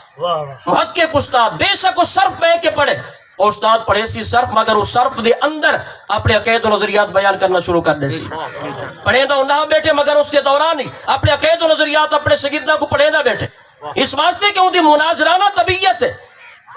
محقق استاد بے شک وہ صرف بے کے پڑھے اور استاد پڑھے سی صرف مگر اس صرف دے اندر اپنے عقید و نظریات بیان کرنا شروع کر دے سی پڑھے دا نہ بیٹھے مگر اس کے دوران ہی اپنے عقید و نظریات اپنے شاگردہ کو پڑھے نہ بیٹھے. اس واسطے کہ ان دی مناظرانہ طبیعت ہے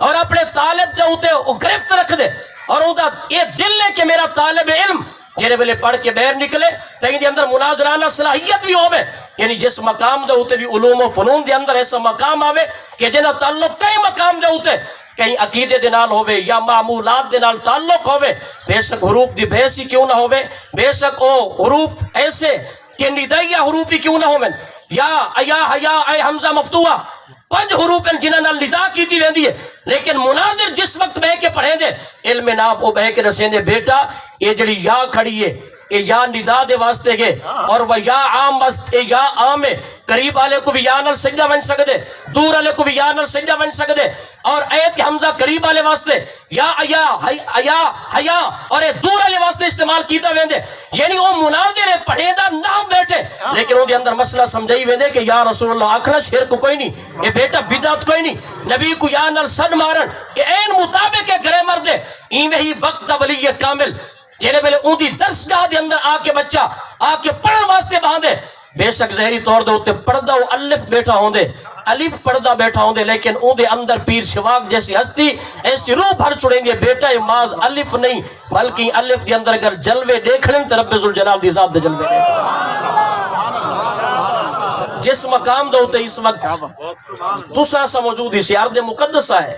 اور اپنے طالب دے ہوتے وہ گرفت رکھ دے اور ان دا یہ دل ہے کہ میرا طالب علم جیرے ویلے پڑھ کے باہر نکلے تاکہ دی اندر مناظرانہ صلاحیت بھی ہوئے. یعنی جس مقام دے ہوتے بھی علوم و فنون دے اندر ایسا مقام آوے کہ جنہ تعلق کئی مقام دے ہوتے کہیں عقیدے دے نال ہوئے یا معمولات دے نال تعلق ہوئے. بے شک حروف دی بحثی کیوں نہ ہوئے بے شک او حروف ایسے کہ ندائیہ حروفی کیوں نہ ہوئے یا حیا اے حمزہ مفتوحہ 5 حروف ہیں جنہاں نال ندا کیتی ویندی ہے. لیکن مناظر جس وقت بہ کے پڑھیں دے علم ناف وہ بہ کے رسیں دے بیٹا یہ جڑی یا کھڑی ہے یہ یا ندا دے واسطے گے اور وہ یا عام واسط یا عام ہے. قریب والے کو بھی یا نال سجدہ بن سکدے دور والے کو بھی یا نال سجدہ بن سکدے اور ایت حمزہ قریب والے واسطے یا حیا اور اے دور والے واسطے استعمال کیتا ویندے. یعنی وہ مناظر پڑھے دا نہ بیٹھے لیکن وہ دے اندر مسئلہ سمجھائی ویندے کہ یا رسول اللہ آکھنا شرک کوئی نہیں یہ بیٹا بدعت کوئی نہیں نبی کو یا نال صد مارن یہ این مطابق ہے گرے مردے این وہی وقت دا ولی کامل جیرے ویلے اون دی درسگاہ دے اندر آ کے بچہ آ کے پڑھن واسطے باندھے. بے شک ظاہری طور دے ہوتے پردہ و الف بیٹھا ہوندے الف پردہ بیٹھا ہوندے لیکن اون دے اندر پیر سواگ جیسی ہستی ایسی روح بھر چھڑیں گے بیٹا یہ ماز الف نہیں بلکہ الف دے اندر اگر جلوے دیکھنے تو رب ذوالجلال دی ذات دے جلوے دیکھنے. جس مقام دے ہوتے اس وقت تسا سا موجود اسی ارض مقدسہ ہے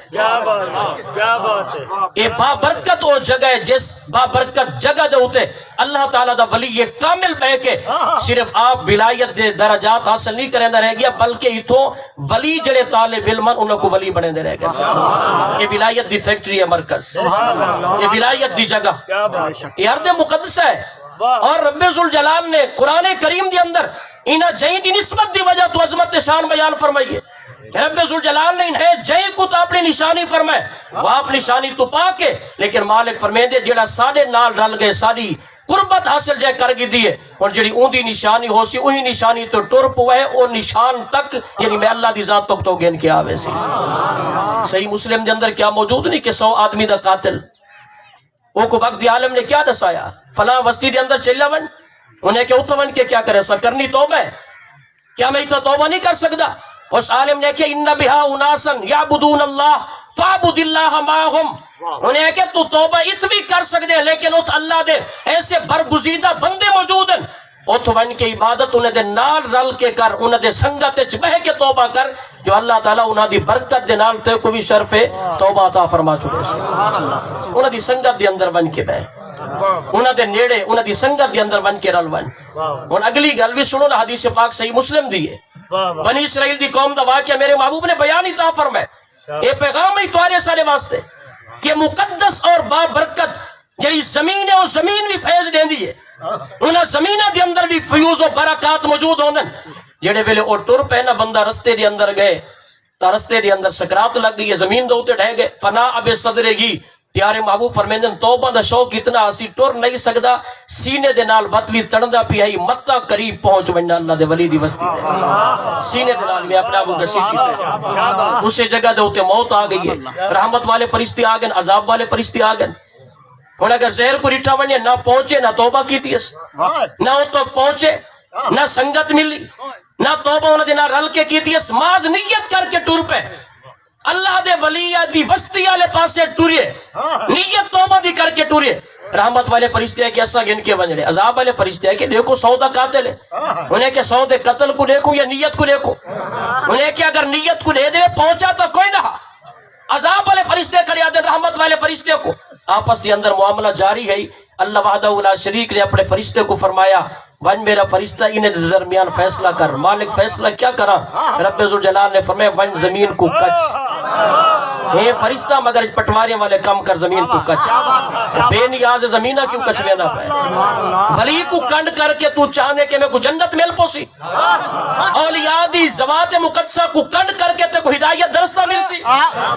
یہ بابرکت وہ جگہ ہے جس بابرکت جگہ دے ہوتے اللہ تعالیٰ دا ولی کامل بہ کے صرف آپ ولایت دے درجات حاصل نہیں کریں دے رہ گیا بلکہ اتھوں ولی جڑے طالب علم انہوں کو ولی بنے دے رہ گیا. یہ ولایت دی فیکٹری ہے مرکز یہ ولایت دی جگہ یہ ارض مقدسہ ہے. اور رب ذوالجلال نے قرآن کریم دی اندر انہاں جائیں دی نسبت دی وجہ تو عظمت شان بیان فرمائیے. رب ذوالجلال نے انہیں جائیں کو تو اپنی نشانی فرمائے وہ آپ نشانی تو پا کے لیکن مالک فرمائے دے جڑا ساڑے نال رل گئے ساری قربت حاصل جائے کر گی دیئے اور جڑی اون دی نشانی ہو سی وہی نشانی تو ٹر پوئے اور نشان تک یعنی میں اللہ دی ذات تک تو گین کیا آوے سی. صحیح مسلم دے اندر کیا موجود نہیں کہ 100 آدمی دا قاتل وہ کو وقت دی عالم نے کیا دسایا فلاں وستی دے اندر چلا ون انہیں کہ اتھون کے کیا کرے سا کرنی توبہ ہے کیا میں اتھا توبہ نہیں کر سکتا. اس عالم نے کہ ان بہا اناسن یعبدون اللہ فعبد اللہ معہم انہیں کہ تو توبہ ات بھی کر سکتے لیکن ات اللہ دے ایسے برگزیدہ بندے موجود ہیں اتھ ون کے عبادت انہیں دے نال رل کے کر انہیں دے سنگت اچ بہ کے توبہ کر جو اللہ تعالیٰ انہاں دی برکت دے نال تے کو بھی شرف توبہ عطا فرما چکے انہاں دی سنگت دے اندر ون کے بہ انہاں دے نیڑے انہاں دی سنگت دے اندر ون کے رل ون ان اگلی گل بھی سنو نا حدیث پاک صحیح مسلم دی ہے بنی اسرائیل دی قوم دا واقعہ میرے محبوب نے بیان ہی تا فرمایا یہ پیغام ہی تمہارے سارے واسطے کہ مقدس اور بابرکت جڑی زمین ہے وہ زمین بھی فیض دیندی ہے انہاں زمینہ دے اندر بھی فیوز و برکات موجود ہوندن جڑے ویلے او ٹر پے نا بندہ رستے دے اندر گئے تا رستے دے اندر سکرات لگ گئی زمین دے اوتے ڈہ گئے فنا اب صدرے گی پیارے محبوب فرمیندن توبہ دا شوق اتنا اسی ٹر نہیں سکدا سینے دے نال وت وی تڑندا پیائی متا قریب پہنچ ونا اللہ دے ولی دی بستی دے سینے دے نال میں اپنا ابو گسیٹی دے اسے جگہ دے اوتے موت آ گئی ہے رحمت والے فرشتے آ گئے عذاب والے فرشتے آ گئے اور اگر زہر کو رٹھا بنے نہ پہنچے نہ توبہ کیتی اس نہ وہ تو پہنچے نہ سنگت ملی نہ توبہ انہوں نے نہ رل کے کیتی اس ماز نیت کر کے ٹر پہ اللہ دے ولیہ دی وسطی والے پاسے ٹریے نیت توبہ دی کر کے ٹریے رحمت والے فرشتے ہیں کہ ایسا گن کے بن رہے عذاب والے فرشتے ہیں کہ دیکھو 100 قاتل ہے انہیں کہ 100 قتل کو دیکھو یا نیت کو دیکھو انہیں کہ اگر نیت کو دے دے پہنچا تو کوئی نہ عذاب والے فرشتے کھڑے آدھے رحمت والے فرشتے کو آپس کے اندر معاملہ جاری ہے اللہ وحدہ لا شریک نے اپنے فرشتے کو فرمایا ون میرا فرشتہ انہیں درمیان فیصلہ کر مالک فیصلہ کیا کرا رب ذوالجلال نے فرمایا ون زمین کو کچ یہ فرشتہ مگر پٹوارے والے کم کر زمین کو کچ بے نیاز زمینہ کیوں کچھ لینا پائے ولی کو کنڈ کر کے تو چاہنے کہ میں کو جنت مل پوسی اولیاء دی ذوات مقدسہ کو کنڈ کر کے تے کو ہدایت درستہ مل سی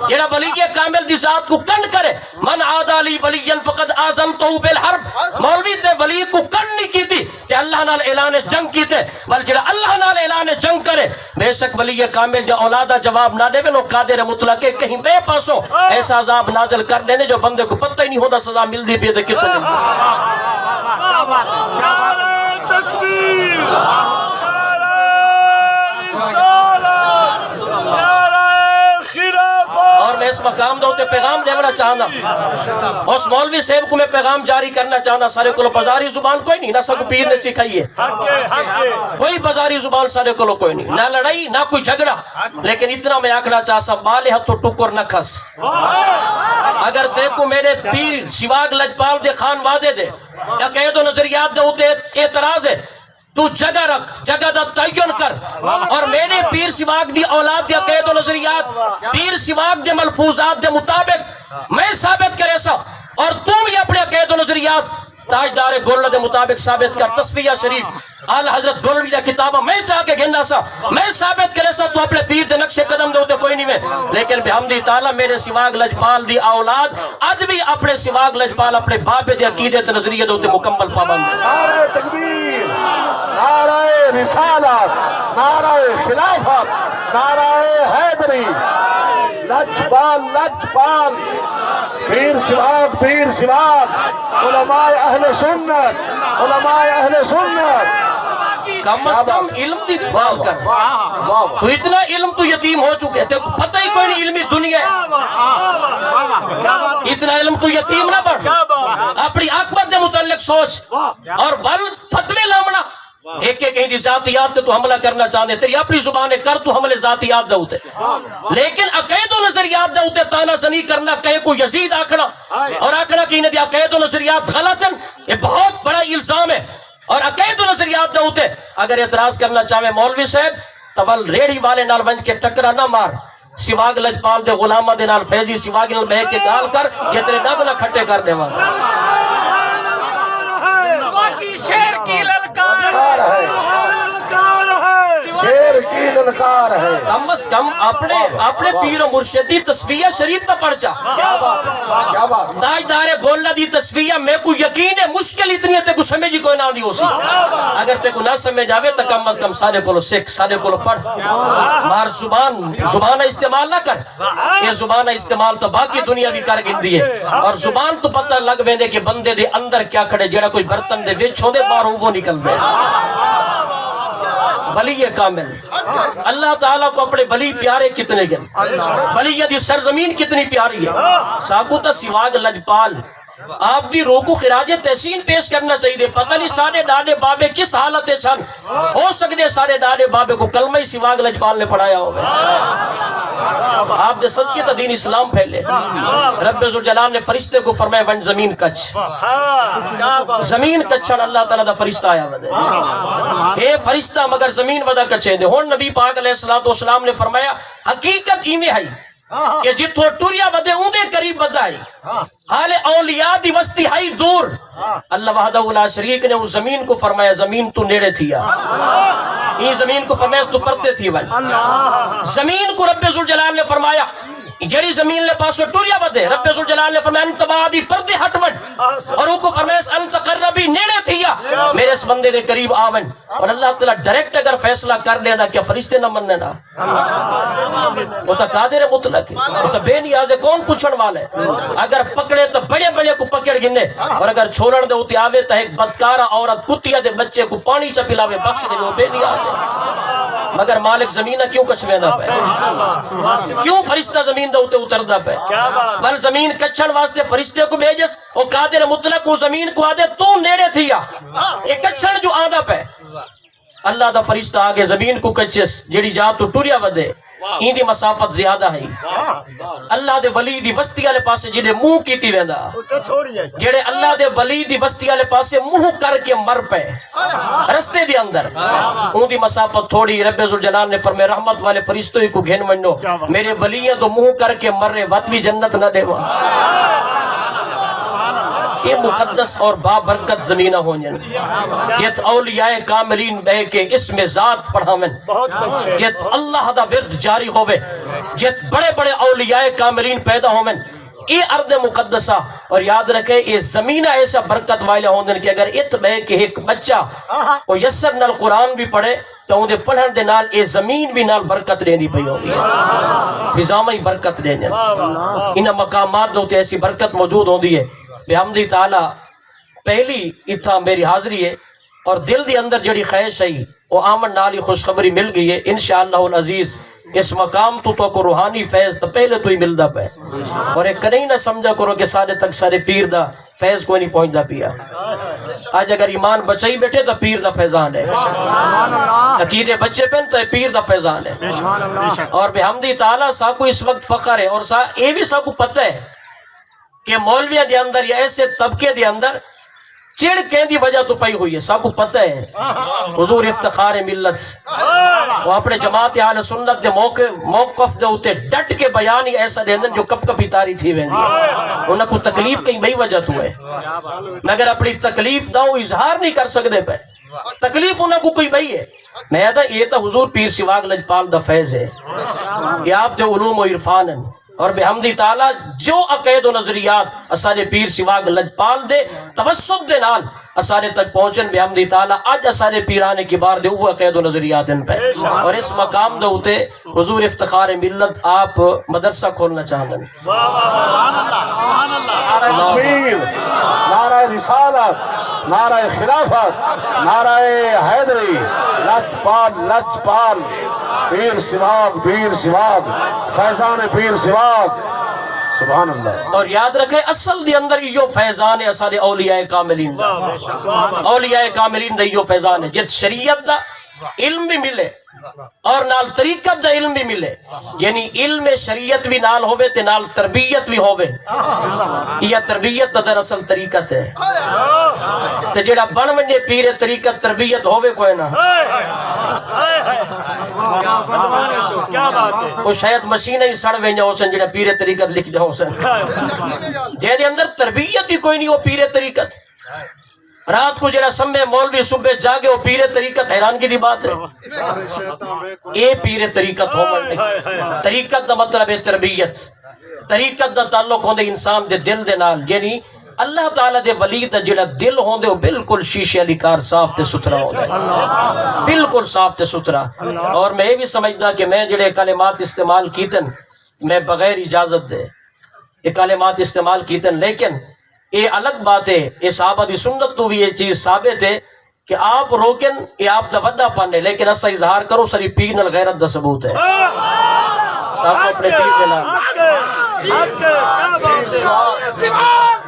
یہ ولی کامل دی ذات کو کنڈ کرے من عادی لی ولی فقد آذنتہ بالحرب مولوی تے ولی کو کنڈ نہیں کی تھی کہ اللہ نال اعلان جنگ کیتے بل جڑا اللہ نال اعلان جنگ کرے بے شک ولی کامل جو اولادہ جواب نہ دے نو قادر مطلق کہیں بے پاسوں ایسا عذاب نازل کر دینے جو بندے کو پتہ ہی نہیں ہوتا سزا مل دی بھی تو کتنے تکبیر اور میں اس مقام دے ہوتے پیغام دینا چاہنا اس مولوی صاحب کو میں پیغام جاری کرنا چاہنا سارے کو بازاری زبان کوئی نہیں نہ سب پیر نے سکھائی ہے کوئی بازاری زبان سارے کو کوئی نہیں نہ لڑائی نہ کوئی جھگڑا لیکن اتنا میں آکھنا چاہ سا بالے ہتھوں ٹکر نہ کھس اگر دیکھو میرے پیر شواگ لجپال دے خان وعدے دے عقید و نظریات دے ہوتے اعتراض ہے تو جگہ رکھ جگہ دا تعین کر اور میرے پیر سواگ دی اولاد دی عقید و نظریات پیر سواگ دی ملفوظات دے مطابق میں ثابت کرے سا اور تم بھی اپنے عقید و نظریات تاجدار گولڈ دے مطابق ثابت کر تصفیہ شریف آل حضرت گولڈ دی کتابہ میں چاہ کے گھننا سا میں ثابت کرے سا تو اپنے پیر دے نقش قدم دے ہوتے کوئی نہیں میں لیکن بحمدی تعالیٰ میرے سواگ لجپال دی اولاد اد بھی اپنے سواگ لجپال اپنے بابے دے عقیدے تے نظریے دے ہوتے مکمل پابند ہے نعرہ تکبیر نعرہ رسالت نعرہ خلافت نعرہ حیدری لجپال لجپال پیر سواگ علماء اہل سنت کم از کم علم دی بات کر تو اتنا علم تو یتیم ہو چکے تھے پتہ ہی کوئی نہیں علمی دنیا ہے اتنا علم تو یتیم نہ بڑھ اپنی عاقبت دے متعلق سوچ اور بل فتوے لامنا ایک ایک کہیں ذاتیات تو حملہ کرنا چاہنے تیری اپنی زبانیں کر تو حملے ذاتیات دے ہوتے لیکن عقید و نظریات دے ہوتے تانا زنی کرنا کہیں کو یزید آکھنا اور آکھنا کہ انہیں دی عقید و نظریات غلط ہیں یہ بہت بڑا الزام ہے اور عقید و نظریات دے ہوتے اگر اعتراض کرنا چاہے مولوی صاحب تول ریڑھی والے نال ونج کے ٹکرا نہ مار سواگ لجپال دے غلامہ دے نال فیضی سواگ نال بہ کے گال کر یہ تیرے دد نہ کھٹے کر دے وہاں شیر کی للکار ہے شیر کی للکار ہے کم از کم اپنے پیر و مرشدی تصفیہ شریف کا پرچا تاجدار گولڈ دی تصفیہ میں کو یقین ہے مشکل اتنی ہے تے کو سمجھی کوئی نہ دی ہو سی اگر تے کو نہ سمجھ آوے تو کم از کم سارے کو سکھ سارے کو پڑھ مار زبان استعمال نہ کر یہ زبان استعمال تو باقی دنیا بھی کر گندی ہے اور زبان تو پتہ لگ ویندے کہ بندے دے اندر کیا کھڑے جڑا کوئی برتن دے وچ ہو دے باہر وہ نکل دے ولی کامل اللہ تعالیٰ کو اپنے ولی پیارے کتنے گئے ولی دی سرزمین کتنی پیاری ہے ساکوتا سواگ لجپال آپ دی روح کو خراج تحسین پیش کرنا چاہیے. پتہ نہیں سارے ڈاڈے بابے کس حالت چھن, ہو سکتے سارے ڈاڈے بابے کو کلمہ ہی سواگ لجپال نے پڑھایا ہوگا. آپ دے صدقے تا دین اسلام پھیلے. رب ذوالجلال نے فرشتے کو فرمایا ون زمین کچھ, زمین کچھن اللہ تعالیٰ دا فرشتہ آیا ودے. اے فرشتہ مگر زمین ودا کچھے دے. ہون نبی پاک علیہ السلام نے فرمایا حقیقت ایویں ہے کہ جتھو ٹوریا ودے اون دے قریب ودائی, حال اولیاء دی وستی ہائی دور. اللہ وحدہ لا شریک نے اس زمین کو فرمایا زمین تو نیڑے تھیا, یہ زمین کو فرمایا تو پردے تھی ون. زمین کو رب ذوالجلال نے فرمایا جڑی زمین لے پاسو ٹوریا ودے, رب ذوالجلال نے فرمایا انت بعدی پردے ہٹ ون, اور ان کو فرمایا انت قربی نیڑے تھیا میرے اس بندے دے قریب آون. اور اللہ تعالیٰ ڈائریکٹ اگر فیصلہ کر لینا کیا فرشتے نہ مننے نا, وہ تو قادر مطلق ہے, وہ تو بے نیاز ہے, کون پوچھن والے. اگر پکڑے تو بڑے بڑے کو پکڑ گنے, اور اگر چھوڑن دے ہوتے آوے تو ایک بدکارہ عورت کتیا دے بچے کو پانی چا پلاوے بخش دے, وہ بے نیاز ہے. مگر مالک زمینہ کیوں کچھویں دا پہ, کیوں فرشتہ زمین دا ہوتے اتر دا پہ. بل زمین کچھن واسطے فرشتے کو بھیجس, وہ قادر مطلق کو زمین کو آدے تو نیڑے تھیا ایک کچھن جو آدھا پہ. اللہ دا فرشتہ آگے زمین کو کچھس جڑی جا تو ٹوریا ودے این دی مسافت زیادہ ہے. اللہ دے ولی دی وستی والے پاسے جڑے منہ کیتی ویندا, جڑے اللہ دے ولی دی وستی والے پاسے منہ کر کے مر پے رستے دے اندر, اون دی مسافت تھوڑی. رب ذوالجلال نے فرمایا رحمت والے فرشتوں کو گھن ونو, میرے ولیاں تو منہ کر کے مر رہے وت بھی جنت نہ دیوا. یہ مقدس اور بابرکت زمینہ ہونین جت اولیاء کاملین بے کے اسم ذات پڑھاویں, جت اللہ دا ورد جاری ہوئے, جت بڑے بڑے اولیاء کاملین پیدا ہوئیں. یہ ارض مقدسہ, اور یاد رکھے یہ زمینہ ایسا برکت والے ہوندن کہ اگر ات بے کہ ایک بچہ وہ یسر نال قرآن بھی پڑھے تو انہیں پڑھن دے نال یہ زمین بھی نال برکت رہنی پئی ہوگی, فضامہ ہی برکت رہنی. انہاں مقامات دوتے ایسی برکت موجود ہوندی ہے. بحمدی تعالیٰ پہلی اتھا میری حاضری ہے, اور دل دی اندر جڑی خواہش ہے وہ آمن نالی خوشخبری مل گئی ہے. انشاءاللہ العزیز اس مقام تو کو روحانی فیض تو پہلے تو ہی ملدا پہ, اور ایک نہیں نہ سمجھا کرو کہ سارے تک سارے پیر دا فیض کوئی نہیں پہنچدا پیا. آج اگر ایمان بچائی بیٹھے تو پیر دا فیضان ہے, عقیدے بچے پہن تو پیر دا فیضان ہے. اور بحمدی تعالیٰ سا کو اس وقت فخر ہے, اور سا یہ بھی سا کو پتہ ہے کہ مولویاں دے اندر یا ایسے طبقے دے اندر چڑ کہیں دی وجہ تو پئی ہوئی ہے. سب کو پتہ ہے حضور افتخار ملت وہ اپنے جماعت اہل سنت دے موقف دے ہوتے ڈٹ کے بیان ہی ایسا دے دن جو کب کبھی تاری تھی ویندی ہے. انہاں کو تکلیف کہیں بئی وجہ تو ہے, مگر اپنی تکلیف دا وہ اظہار نہیں کر سکتے پہ, تکلیف انہاں کو کوئی بئی ہے. میں دا یہ تا حضور پیر سواگ لجپال دا فیض ہے, یہ آپ دے علوم و عرفان ہیں. اور بحمدی تعالیٰ جو عقید و نظریات اسارے پیر سواگ لجپال دے توسط دے نال اسارے تک پہنچن, بحمدی تعالیٰ آج اسارے پیرانے کی بار دے وہ عقید و نظریات ان پہ. اور اس مقام دے ہوتے حضور افتخار ملت آپ مدرسہ کھولنا چاہتے ہیں. نعرہ رسالت, نعرہ خلافت, نعرہ حیدری, لجپال لجپال, پیر سواگ پیر سواگ, فیضان پیر سواگ, سبحان اللہ. اور یاد رکھے اصل دی اندر یہ فیضان ہے اسارے اولیاء کاملین دا, اولیاء کاملین دا یہ فیضان ہے. جت شریعت دا علم بھی ملے اور نال طریقت دا علم بھی ملے, یعنی علم شریعت بھی نال ہوئے تے نال تربیت بھی ہوئے. یہ تربیت دا دراصل طریقت ہے, تے جڑا بن ونجے پیر طریقت تربیت ہوئے کوئی نہ, وہ شاید مشینہ ہی سڑ وینجا ہو سن جڑا پیر طریقت لکھ جاؤ سن, جے دے اندر تربیت ہی کوئی نہیں وہ پیر طریقت. رات کو جڑا سمے مولوی صبح جاگے وہ پیر طریقت, حیرانگی دی بات ہے. اے پیر طریقت ہو من نہیں. طریقت دا مطلب ہے تربیت, طریقت دا تعلق ہوندے انسان دے دل دے نال, یعنی اللہ تعالیٰ دے ولی دا جڑا دل ہوندے وہ بالکل شیشے علی کار صاف تے ستھرا ہوندے, بالکل صاف تے ستھرا. اور میں یہ بھی سمجھدا کہ میں جڑے کلمات استعمال کیتن میں بغیر اجازت دے یہ کلمات استعمال کیتن, لیکن یہ الگ بات ہے, یہ صحابہ دی سنت تو بھی یہ چیز ثابت ہے کہ آپ روکن یہ آپ دا وڈا پن ہے, لیکن ایسا اظہار کرو سری پیر نال غیرت دا ثبوت ہے. صاحب اپنے پیر کے نام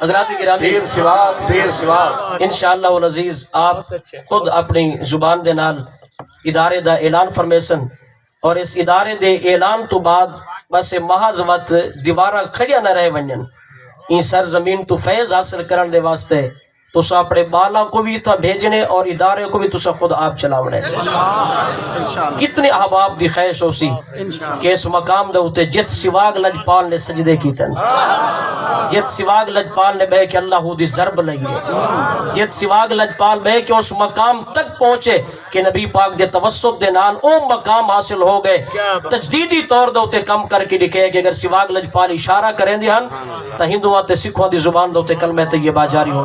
حضرات گرامی پیر سواگ انشاءاللہ العزیز آپ خود اپنی زبان دے نال ادارے دا اعلان فرمیسن اور اس ادارے دے اعلان تو بعد بس محض وقت دیوارہ کھڑیا نہ رہ ونجن این سرزمین تو فیض حاصل کرن دے واسطے تسا اپنے بالا کو بھی تھا بھیجنے اور ادارے کو بھی تسا خود آپ چلاونے کتنے احباب دی خیش ہو سی کہ اس مقام دے ہوتے جت سواگ لجپال نے سجدے کی تن جت سواگ لجپال نے بے کہ اللہ دی ضرب لگی جت سواگ لجپال بے کہ اس مقام تک پہنچے کہ نبی پاک دے توسط دے نال او مقام حاصل ہو گئے تجدیدی طور دے ہوتے کم کر کے لکھے کہ اگر سواگ لجپال اشارہ کریں دی ہن تا ہندوان تے سکھوں دی زبان دے ہوتے کلمہ طیبہ جاری ہو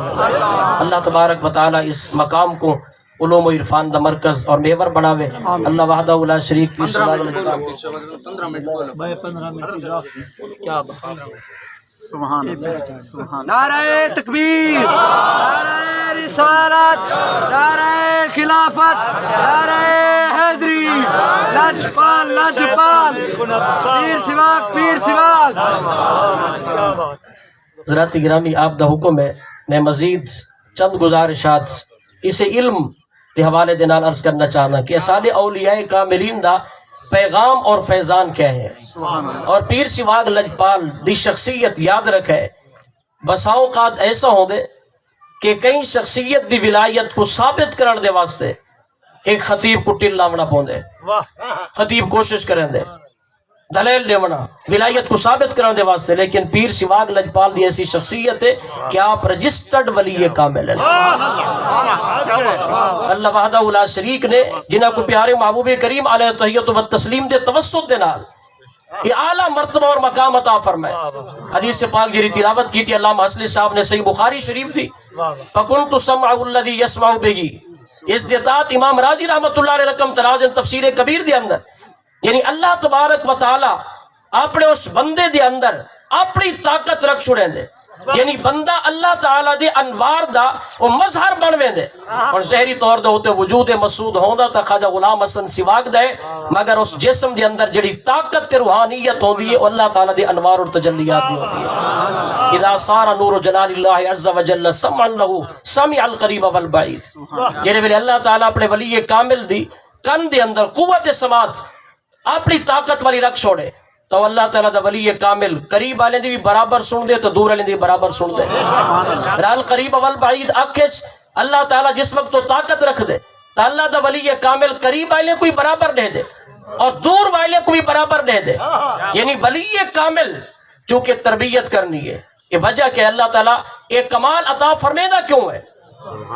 اللہ تبارک و تعالی اس مقام کو علوم و عرفان دا مرکز اور میور بناوے اللہ وحدہ لا شریک کی سواگ لجپال نعرہ تکبیر، نعرہ رسالت، نعرہ خلافت، نعرہ حیدری، لجپال لجپال، پیر سواگ پیر سواگ۔ حضرات گرامی آپ دا حکم ہے میں مزید چند گزارشات اسے علم کے حوالے دے نال عرض کرنا چاہنا کہ اصال اولیاء کاملین دا پیغام اور فیضان کیا ہے اور پیر سواگ لجپال دی شخصیت یاد رکھے بسا اوقات ایسا ہوں دے کہ کئی شخصیت دی ولایت کو ثابت کرن دے واسطے ایک خطیب کو ٹل لاونا پوندے خطیب کوشش کریں دے دلیل لیونا ولایت کو ثابت کرنے دے واسطے لیکن پیر سواگ لجپال دی ایسی شخصیت ہے کہ آپ رجسٹرڈ ولی کامل ہیں اللہ وحدہ لا شریک نے جنہ کو پیارے محبوب کریم علیہ تحیت و تسلیم دے توسط دے نال یہ اعلیٰ مرتبہ اور مقام عطا فرمائے حدیث پاک جری تلاوت کی تھی علامہ حسلی صاحب نے صحیح بخاری شریف دی فَكُنْتُ سَمْعَهُ الَّذِي يَسْمَعُ بِهِ اس دیتات امام راضی رحمت اللہ علیہ رقم ترازن تفسیر کبیر دے اندر یعنی اللہ تبارک و تعالی اپنے اس بندے دے اندر اپنی طاقت رکھ چھوڑیں دے یعنی بندہ اللہ تعالی دے انوار دا وہ مظہر بنویں دے اور ظاہری طور دے ہوتے وجود مسعود ہوندا تا خواجہ غلام حسن سواگ دے مگر اس جسم دے اندر جڑی طاقت تے روحانیت ہوندی ہے اللہ تعالی دے انوار اور تجلیات دی ہوندی ہے اذا صار نور جلال اللہ عز وجل سمعا له سمع القریب والبعید جڑے ویلے اللہ تعالی اپنے ولی کامل دی کن دے اندر قوت سماعت اپنی طاقت والی رکھ چھوڑے تو اللہ تعالیٰ دا ولی کامل قریب والے دی بھی برابر سن دے تو دور والے دی برابر سن دے رال قریب والبعید اکھچ اللہ تعالیٰ جس وقت تو طاقت رکھ دے تو اللہ دا ولی کامل قریب والے کوئی برابر دے دے اور دور والے کو بھی برابر دے دے یعنی ولی کامل چونکہ تربیت کرنی ہے یہ وجہ کہ اللہ تعالیٰ ایک کمال عطا فرمیدہ کیوں ہے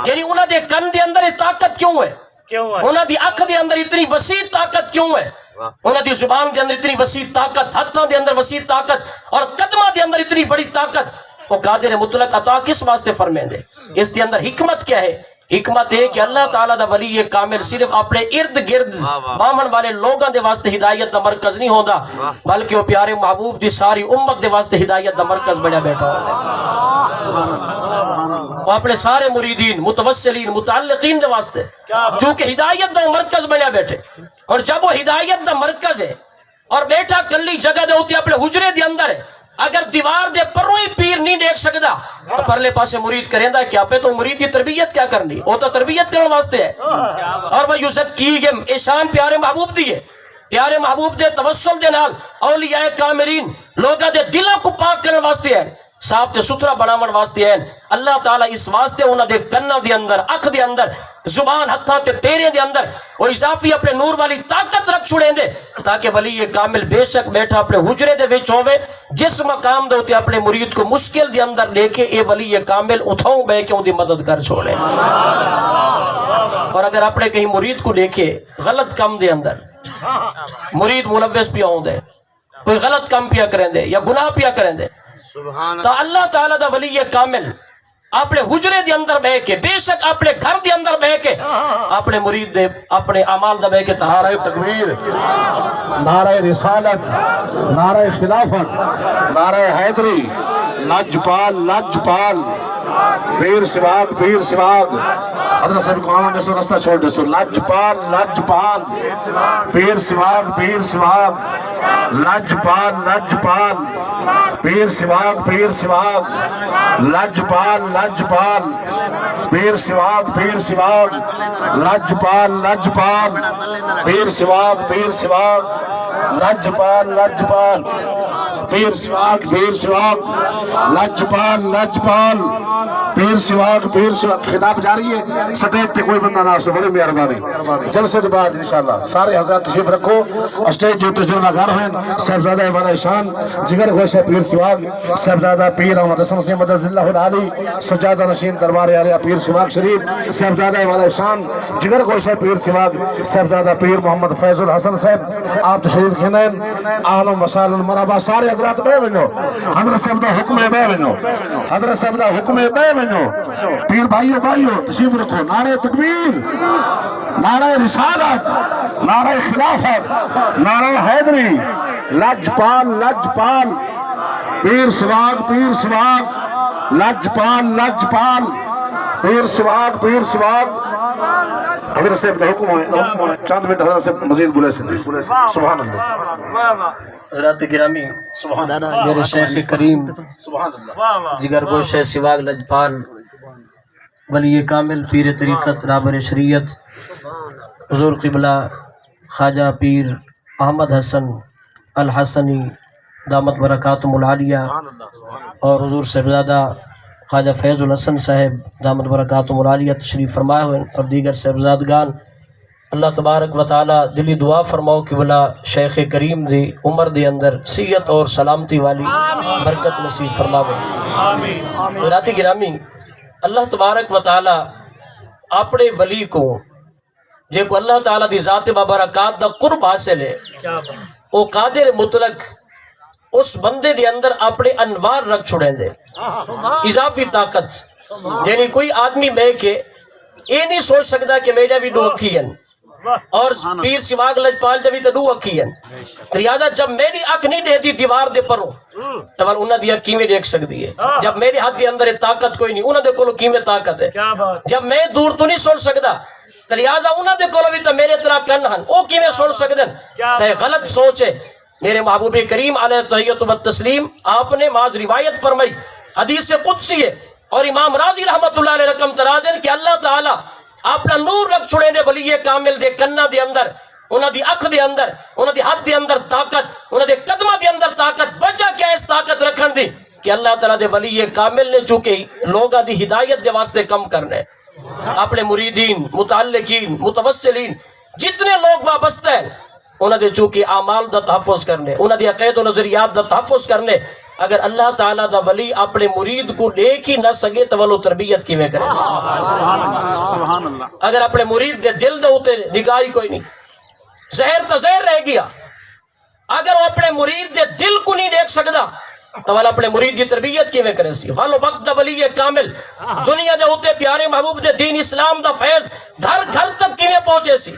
یعنی انہاں دے کن دے اندر طاقت کیوں ہے انہاں دی اکھ دے اندر اتنی وسیع طاقت کیوں ہے انہاں دی زبان دے اندر اتنی وسیع طاقت ہتھاں دے اندر وسیع طاقت اور قدمہ دے اندر اتنی بڑی طاقت وہ قادر مطلق عطا کس واسطے فرمائیں دے اس دے اندر حکمت کیا ہے حکمت ہے کہ اللہ تعالیٰ دا ولی کامل صرف اپنے ارد گرد بامن والے لوگاں دے واسطے ہدایت دا مرکز نہیں ہوندا بلکہ وہ پیارے محبوب دی ساری امت دے واسطے ہدایت دا مرکز بڑا بیٹھا ہوندا وہ اپنے سارے مریدین متوسلین متعلقین دے واسطے چونکہ ہدایت دا مرکز بڑا بیٹھے اور جب وہ ہدایت دا مرکز ہے اور بیٹھا کلی جگہ دے ہوتی اپنے حجرے دے اندر ہے اگر دیوار دے پروئی پیر نہیں دیکھ سکتا تو پرلے پاسے مرید کریں دا کیا پہ تو مرید کی تربیت کیا کرنی وہ تو تربیت کرنے واسطے ہے اور وہ یزکیہم احسان پیارے محبوب دیئے پیارے محبوب دے توسل دے نال اولیاء کاملین لوگا دے دلوں کو پاک کرنے واسطے ہیں صاف تے ستھرا بناون واسطے ہیں اللہ تعالیٰ اس واسطے انہاں دے کناں دے اندر اکھ دے اندر زبان ہتھاں تے پیریں دے اندر وہ اضافی اپنے نور والی طاقت رکھ چھڑیں دے تاکہ ولی کامل بے شک بیٹھا اپنے حجرے دے وچ ہوے جس مقام دے ہوتے اپنے مرید کو مشکل دے اندر لے کے اے ولی کامل اٹھاؤں بے کے ان دی مدد کر چھوڑے اور اگر اپنے کہیں مرید کو لے کے غلط کام دے اندر مرید ملوث پیا ہوں دے کوئی غلط کام پیا کریں دے یا گناہ پیا کریں دے تو اللہ تعالیٰ دا ولی کامل اپنے حجرے دے اندر بہ کے بے شک اپنے گھر دے اندر بہ کے اپنے مرید دے اپنے اعمال دا بہ کے نعرہ تکبیر نعرہ رسالت نعرہ خلافت نعرہ حیدری لجپال لجپال پیر سواگ پیر سواگ حضرت صاحب کو آنا دسو رستہ چھوڑ دسو لجپال لجپال پیر سواگ پیر سواگ لجپال لجپال پیر سواگ پیر سواگ لجپال لجپال پیر سواگ پیر سواگ لجپال لجپال پیر سواگ پیر سواگ لجپال لجپال پیر سواگ پیر سواگ لجپال لجپال پیر سواگ پیر سواگ خطاب جاری ہے سٹیج تے کوئی بندہ نہ سو بڑی مہربانی جلسے کے بعد انشاءاللہ سارے حضرات تشریف رکھو اسٹیج جو تجربہ گار ہیں صاحبزادہ والا شان جگر گوشہ پیر سواگ صاحبزادہ پیر احمد حسن حسین مدد اللہ العالی سجادہ نشین دربار عالیہ پیر سواگ شریف صاحبزادہ والا شان جگر گوشہ پیر سواگ صاحبزادہ پیر محمد فیض الحسن صاحب آپ تشریف کھنین اہلا و سہلا مرحبا سارے حضرات بے ونو حضرت صاحب دا حکم ہے بے ونو حضرت صاحب دا حکم ہے بے ونو پیر بھائیو بھائیو تشریف رکھو نعرہ تکبیر نعرہ رسالت نعرہ خلافت نعرہ حیدری لجپال لجپال پیر سواگ پیر سواگ لجپال لجپال پیر سواگ پیر سواگ حضرت صاحب کا حکم ہے چاند منٹ حضرت صاحب مزید بولے سے سبحان اللہ حضرات گرامی میرے شیخ کریم جگر گوشہ سواگ لجپال ولی کامل پیر طریقت رابر شریعت حضور قبلہ خواجہ پیر احمد حسن الحسنی دامت برکاتم العالیہ اور حضور صاحبزادہ خواجہ فیض الحسن صاحب دامت برکاتم العالیہ تشریف فرمائے ہوئے اور دیگر صاحبزادگان اللہ تبارک و تعالی دلی دعا فرماؤ کہ بلا شیخ کریم دی عمر دی اندر صحت اور سلامتی والی برکت نصیب فرماوے حضرات گرامی اللہ تبارک و تعالی اپنے ولی کو جے کو اللہ تعالی دی ذات بابرکات دا قرب حاصل ہے او قادر مطلق اس بندے دے اندر اپنے انوار رکھ چھوڑیں دے اضافی طاقت یعنی کوئی آدمی بے کے یہ نہیں سوچ سکتا کہ میرا بھی دو اکھی ہیں اور پیر سواگ لجپال جب تو دو اکھی ہیں لہٰذا جب میری اکھ نہیں دے دی دیوار دے پروں تو انہوں دی اکھی میں دیکھ سکتی ہے جب میرے ہاتھ دے اندر طاقت کوئی نہیں انہوں دے کولو کی میں طاقت ہے جب میں دور تو نہیں سن سکتا تو لہٰذا انہوں دے کولو بھی تو میرے طرح کن ہن او کی میں سن سکتے ہیں تو غلط سوچ ہے میرے محبوب کریم علیہ تحیت و تسلیم آپ نے معاذ روایت فرمائی حدیث قدسی ہے اور امام راضی رحمت اللہ علیہ رقم ترازن کہ اللہ تعالی اپنا نور رکھ چھوڑے دے ولی کامل دے کنا دے اندر انہاں دی اکھ دے اندر انہاں دی ہاتھ دے اندر طاقت انہاں دے قدمہ دے اندر طاقت وجہ کیا اس طاقت رکھن دی کہ اللہ تعالی دے ولی کامل نے چونکہ لوگاں دی ہدایت دے واسطے کم کرنے اپنے مریدین متعلقین متوسلین جتنے لوگ وابستہ ہیں انہاں دے چونکہ اعمال دا تحفظ کرنے انہاں دی عقائد و نظریات دا تحفظ کرنے اگر اللہ تعالیٰ دا ولی اپنے مرید کو دیکھ ہی نہ سکے تو وہ تربیت کی میں کرے اگر اپنے مرید دے دل دے ہوتے نگاہی کوئی نہیں زہر تو زہر رہ گیا اگر وہ اپنے مرید دے دل کو نہیں دیکھ سکتا تو وہ اپنے مرید دی تربیت کی میں کرے سی والو وقت دا ولی کامل دنیا دے ہوتے پیارے محبوب دے دین اسلام دا فیض گھر گھر تک کی میں پہنچے سی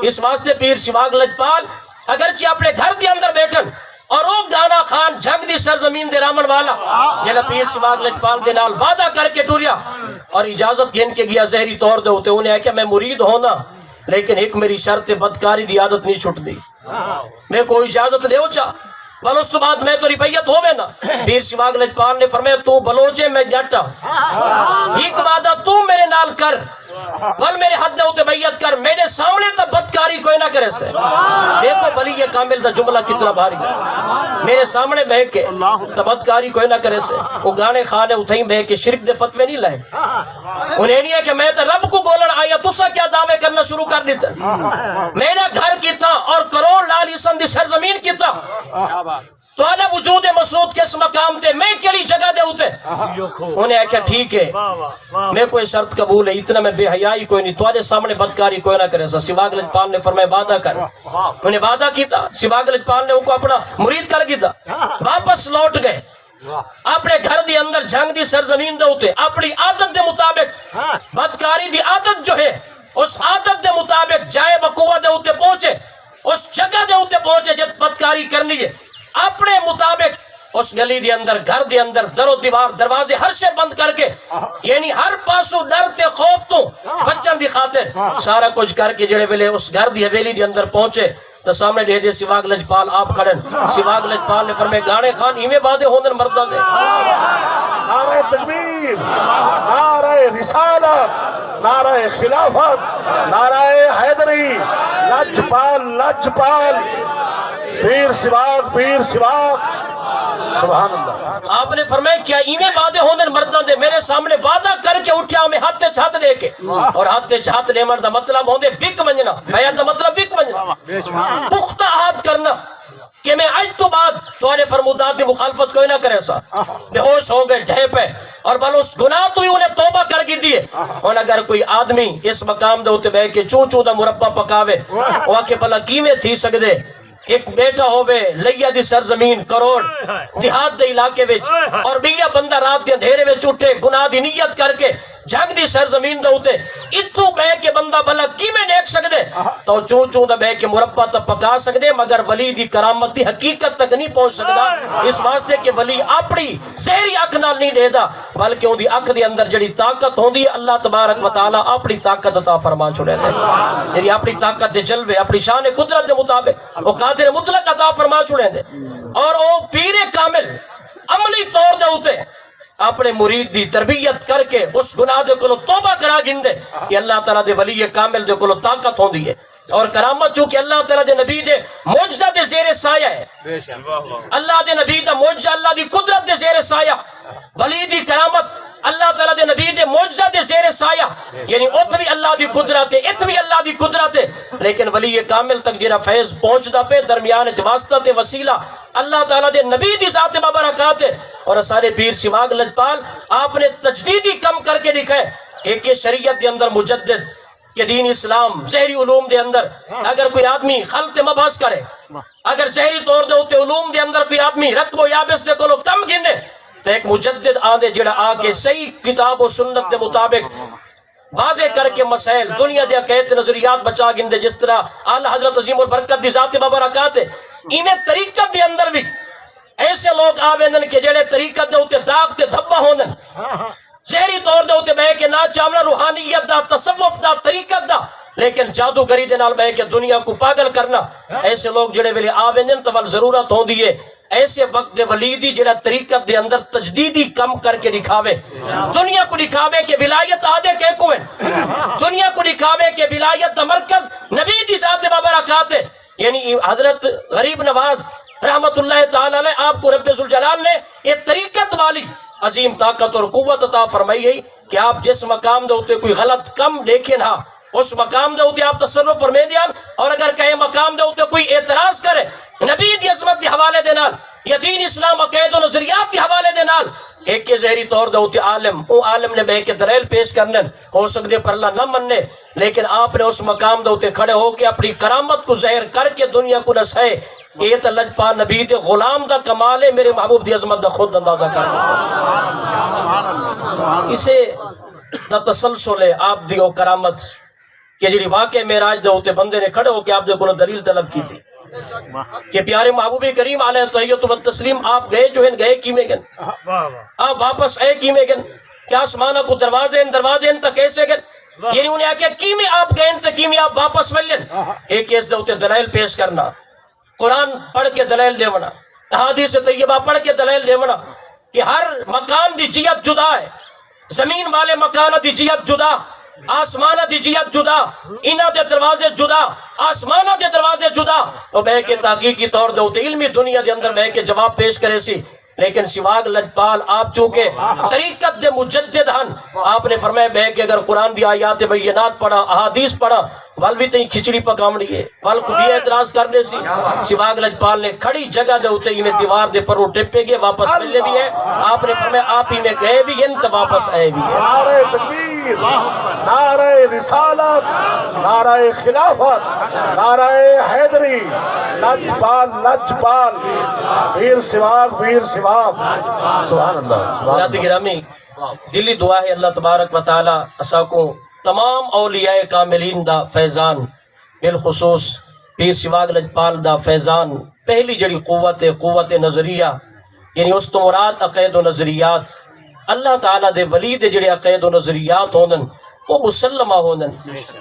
اس واسطے پیر سواگ لجپال اگرچہ اپنے گھر کے اندر بیٹھن اور وہ گانا خان جھگ دی سرزمین دے رامن والا جیلا پیر سواگ لجپال دے نال وعدہ کر کے ٹوریا اور اجازت گھن کے گیا زہری طور دے ہوتے انہیں ہے کہ میں مرید ہونا لیکن ایک میری شرط بدکاری دی عادت نہیں چھٹ دی میں کوئی اجازت دے ہو چاہ بل اس تو بعد میں تو ربیت ہوئے نا پیر سواگ لجپال نے فرمایا تو بلوچے میں جٹا ایک وعدہ تو میرے نال کر بل میرے حد دے ہوتے بیعت کر میرے سامنے تا بدکاری کوئی نہ کرے سے دیکھو ولی کامل دا جملہ کتنا بھاری میرے سامنے بہ کے تا بدکاری کوئی نہ کرے سے وہ گانے خانے اتھیں بہ کے شرک دے فتوے نہیں لائے انہیں نہیں ہے کہ میں تا رب کو گولن آیا تسا کیا دعوے کرنا شروع کر دیتا میرا گھر کی تھا اور کروڑ لال اسم دی سرزمین کی تھا تو آنا وجود مسعود کس مقام تے میں کیلی جگہ دے ہوتے انہیں کہا ٹھیک ہے میں کوئی شرط قبول ہے اتنا میں بے حیائی کوئی نہیں تو آنے سامنے بدکاری کوئی نہ کرے سا سواگ لجپال نے فرمایا وعدہ کر انہیں وعدہ کی تھا سواگ لجپال نے ان کو اپنا مرید کر کی تھا واپس لوٹ گئے اپنے گھر دی اندر جنگ دی سرزمین دے ہوتے اپنی عادت دے مطابق بدکاری دی عادت جو ہے اس عادت دے مطابق جائے وقوع دے ہوتے پہنچے اس جگہ دے ہوتے پہنچے جب بدکاری کرنی ہے اپنے مطابق اس گلی دے اندر گھر دے اندر در و دیوار دروازے ہر شے بند کر کے یعنی ہر پاسو ڈر تے خوف تو بچن دی خاطر سارا کچھ کر کے جڑے ویلے اس گھر دی حویلی دے اندر پہنچے تو سامنے دے دے سواگ لجپال آپ کھڑن سواگ لجپال نے فرمائے گانے خان ایویں وعدے ہوندن مرداں دے نعرہ تکبیر، نعرہ رسالت، نعرہ خلافت، نعرہ حیدری، لجپال لجپال، پیر سواگ پیر سواگ، سبحان اللہ۔ آپ نے فرمایا کیا ایویں وعدے ہوندن مرداں دے میرے سامنے وعدہ کر کے اٹھیا میں ہاتھ تے چھت لے کے اور ہاتھ تے چھت لے مرد مطلب ہوندے وک ونجنا بیان دا مطلب وک ونجنا پختہ عہد کرنا کہ میں آج تو بعد تمہارے فرمودات دی مخالفت کوئی نہ کرے سا بے ہوش ہو گئے ڈھے پہ اور بل اس گناہ تو ہی انہیں توبہ کر کی دیئے اور اگر کوئی آدمی اس مقام دے ہوتے بے کہ چون دا مربع پکاوے وہ کہ بلا کیویں تھی سکدے ایک بیٹا ہوئے لیا دی سرزمین کروڑ دیہات دے علاقے وچ اور بیا بندہ رات دے اندھیرے وچ اٹھے گناہ دی نیت کر کے جنگ دی سرزمین دے ہوتے اتو بے کے بندہ بلا کی میں نیک سکدے تو چون دا بے کے مربع تا پکا سکدے مگر ولی دی کرامت دی حقیقت تک نہیں پہنچ سکدا اس واسطے کہ ولی اپنی زہری اکھ نال نہیں دے دا بلکہ ان دی اکھ دے اندر جڑی طاقت ہوندی ہے اللہ تبارک و تعالی اپنی طاقت عطا فرما چھوڑے دے یعنی اپنی طاقت دے جلوے اپنی شان قدرت دے مطابق وہ قادر مطلق عطا فرما چھوڑے دے اور وہ پیر کامل عملی طور دے ہوتے اپنے مرید دی تربیت کر کے اس گناہ دے کلو توبہ کرا گندے کہ اللہ تعالیٰ دے ولی کامل دے کلو طاقت ہوندی ہے اور کرامت چونکہ اللہ تعالیٰ دے نبی دے معجزہ دے زیر سایہ ہے اللہ دے نبی دا معجزہ اللہ دی قدرت دے زیر سایہ ولی دی کرامت اللہ تعالیٰ دے نبی دے معجزہ دے زیر سایہ یعنی ات بھی اللہ دی قدرت ہے ات بھی اللہ دی قدرت ہے لیکن ولی کامل تک جنہ فیض پہنچ دا پہ درمیان واسطہ تے وسیلہ اللہ تعالیٰ دے نبی دی ذات مبارکات ہے اور سارے پیر سواگ لجپال آپ نے تجدیدی کم کر کے دکھائے ایک شریعت دے اندر مجدد کہ دین اسلام زہری علوم دے اندر اگر کوئی آدمی خلط مباحث کرے اگر زہری طور دے ہوتے علوم دے اندر کوئی آدمی رتب و یابس دے کلو کم گنے تو ایک مجدد آدھے جڑا آکے صحیح کتاب و سنت دے مطابق واضح کر کے مسائل دنیا دے عقائد نظریات بچا گندے جس طرح اعلی حضرت عظیم البرکت دی ذات مبارکات ہے انہیں طریقت دے اندر بھی ایسے لوگ آویندن کہ جڑے طریقت دے ہوتے داغ تے دھبا ہوندن زہری طور دے ہوتے بے کہ نا چاولا روحانیت دا تصوف دا طریقت دا لیکن جادوگری دے نال بے کہ دنیا کو پاگل کرنا ایسے لوگ جڑے ویلے آویندن تو ضرورت ہوندی ہے ایسے وقت دے ولیدی جڑا طریقت دے اندر تجدیدی کم کر کے دکھاوے دنیا کو دکھاوے کہ ولایت آدھے کے کوئن دنیا کو دکھاوے کہ ولایت دا مرکز نبی دی ذات مبارکات ہے یعنی حضرت غریب نواز رحمت اللہ تعالیٰ نے آپ کو رب ذوالجلال نے ایک طریقت والی عظیم طاقت اور قوت عطا فرمائی ہے کہ آپ جس مقام دے ہوتے کوئی غلط کم دیکھیں نہ اس مقام دے ہوتے آپ تصرف فرمے دیان اور اگر کہیں مقام دے ہوتے کوئی اعتراض کرے نبی دی عظمت دی حوالے دے نال یا دین اسلام عقائد و نظریات دی حوالے دے نال ایک کے ظاہری طور دے ہوتے عالم او عالم نے بے کے دلیل پیش کرنے ہو سکتے پر اللہ نہ مننے لیکن آپ نے اس مقام دے ہوتے کھڑے ہو کے اپنی کرامت کو ظاہر کر کے دنیا کو نسائے یہ تو لجپال نبی دے غلام دا کمال ہے میرے محبوب دی عظمت دا خود اندازہ کرنا اسے دا تسلسل ہے آپ دی او کرامت کہ جی واقع معراج دے ہوتے بندے نے کھڑے ہو کے آپ دے کو دلیل طلب کی تھی کہ پیارے محبوب کریم علیہ التحیت و تسلیم آپ گئے جو ہیں گئے کیویں گن آپ واپس آئے کیویں گن کیا آسمانہ کو دروازے ان تک کیسے گن یعنی انہیں آکیا کیویں آپ گئے ان تک کیویں آپ واپس ملین ایک اس دے ہوتے دلائل پیش کرنا قرآن پڑھ کے دلائل دیونا احادیث طیبہ پڑھ کے دلائل دیونا کہ ہر مکان دی جیت جدا ہے زمین والے مکان دی جیت جدا آسمانہ دی جیت جدا انہ دے دروازے جدا آسمانہ دے دروازے جدا تو بے کے تحقیقی طور دے ہوتے علمی دنیا دے اندر بے کے جواب پیش کرے سی لیکن سواگ لجپال آپ چونکہ طریقت دے مجدد ہن آپ نے فرمایا بے کہ اگر قرآن دی آیات بینات پڑھا احادیث پڑھا والوی تہیں کھچڑی پکامڑی ہے وال کو بھی اعتراض کرنے سی سواگ لجپال نے کھڑی جگہ دے ہوتے ہی میں دیوار دے پرو ٹپے گئے واپس ملے بھی ہے آپ نے فرمایا آپ ہی میں گئے بھی ہیں تو واپس آئے بھی ہیں نعرہ تکبیر، نعرہ رسالت، نعرہ خلافت، نعرہ حیدری، لجپال لجپال، پیر سواگ پیر سواگ، سبحان اللہ۔ حضرات گرامی دلی دعا ہے اللہ تبارک و تعالی اسا کو تمام اولیاء کاملین دا فیضان بالخصوص پیر سواگ لجپال دا فیضان پہلی جڑی قوت نظریہ یعنی اس تو مراد عقائد و نظریات اللہ تعالیٰ دے ولی دے جڑے عقائد و نظریات ہوندن وہ مسلمہ ہوندن،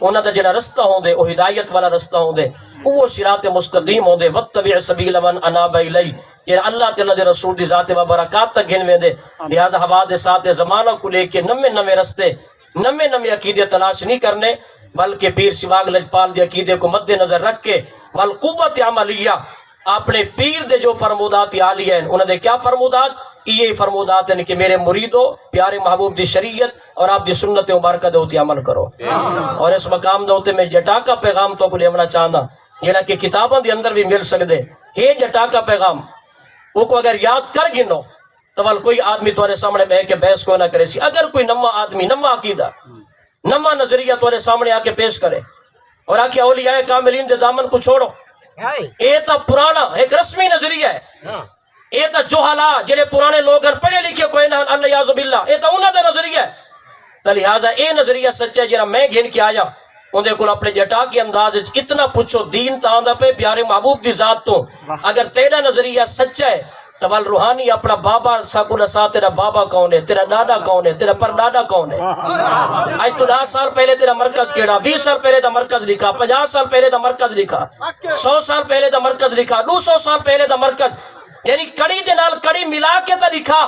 انہاں دا جڑا رستہ ہوندے وہ ہدایت والا رستہ ہوندے، وہ صراط مستقیم ہوندے، واتبع سبیل من اناب الی، یہ اللہ تعالیٰ دے رسول دی ذات و برکات تک گھنویں دے۔ لہذا حوادثات زمانہ کو لے کے نوے رستے نوے عقیدے تلاش نہیں کرنے، بلکہ پیر سواگ لجپال دے عقیدے کو مد نظر رکھ کے والقوت عملیہ اپنے پیر دے جو فرمودات عالیہ ہیں انہوں نے کیا فرمودات، یہ فرمودات ہیں کہ میرے مریدو پیارے محبوب دی شریعت اور آپ دی سنت مبارکہ دے ہوتی عمل کرو۔ اور اس مقام دے ہوتے میں جٹا کا پیغام تو کو لیونا چاہنا جنہاں کہ کتابوں دے اندر بھی مل سکدے، ہے جٹا کا پیغام وہ کو اگر یاد کر گنو تو کوئی آدمی تمہارے سامنے بہ کے بحث کو نہ کرے سی، اگر کوئی نما آدمی نما عقیدہ نما نظریہ تمہارے سامنے آ کے پیش کرے اور آ کے اولیاء کاملین دے دامن کو چھوڑو، یہ تو پرانا ایک رسمی نظریہ ہے، یہ تو جوہلا جڑے پرانے لوگ پڑھے لکھے کوئی نہ اللہ یعذ باللہ، یہ تو انہاں دا نظریہ ہے۔ تو لہٰذا یہ نظریہ سچا ہے جڑا میں گھن کے آیا اندے کو اپنے جٹا کے انداز اتنا پوچھو دین تاندہ پہ پیارے محبوب دی ذات تو اگر تیرا نظریہ سچا ہے تو روحانی اپنا بابا ساکو نسا تیرا بابا کون ہے، تیرا دادا کون ہے، تیرا پردادا کون ہے، آج تو 10 سال پہلے تیرا مرکز کیڑا، 20 سال پہلے دا مرکز لکھا، 50 سال پہلے دا مرکز لکھا، 100 سال پہلے دا مرکز لکھا، 200 سال پہلے دا مرکز، یعنی کڑی دے نال کڑی ملا کے تا لکھا،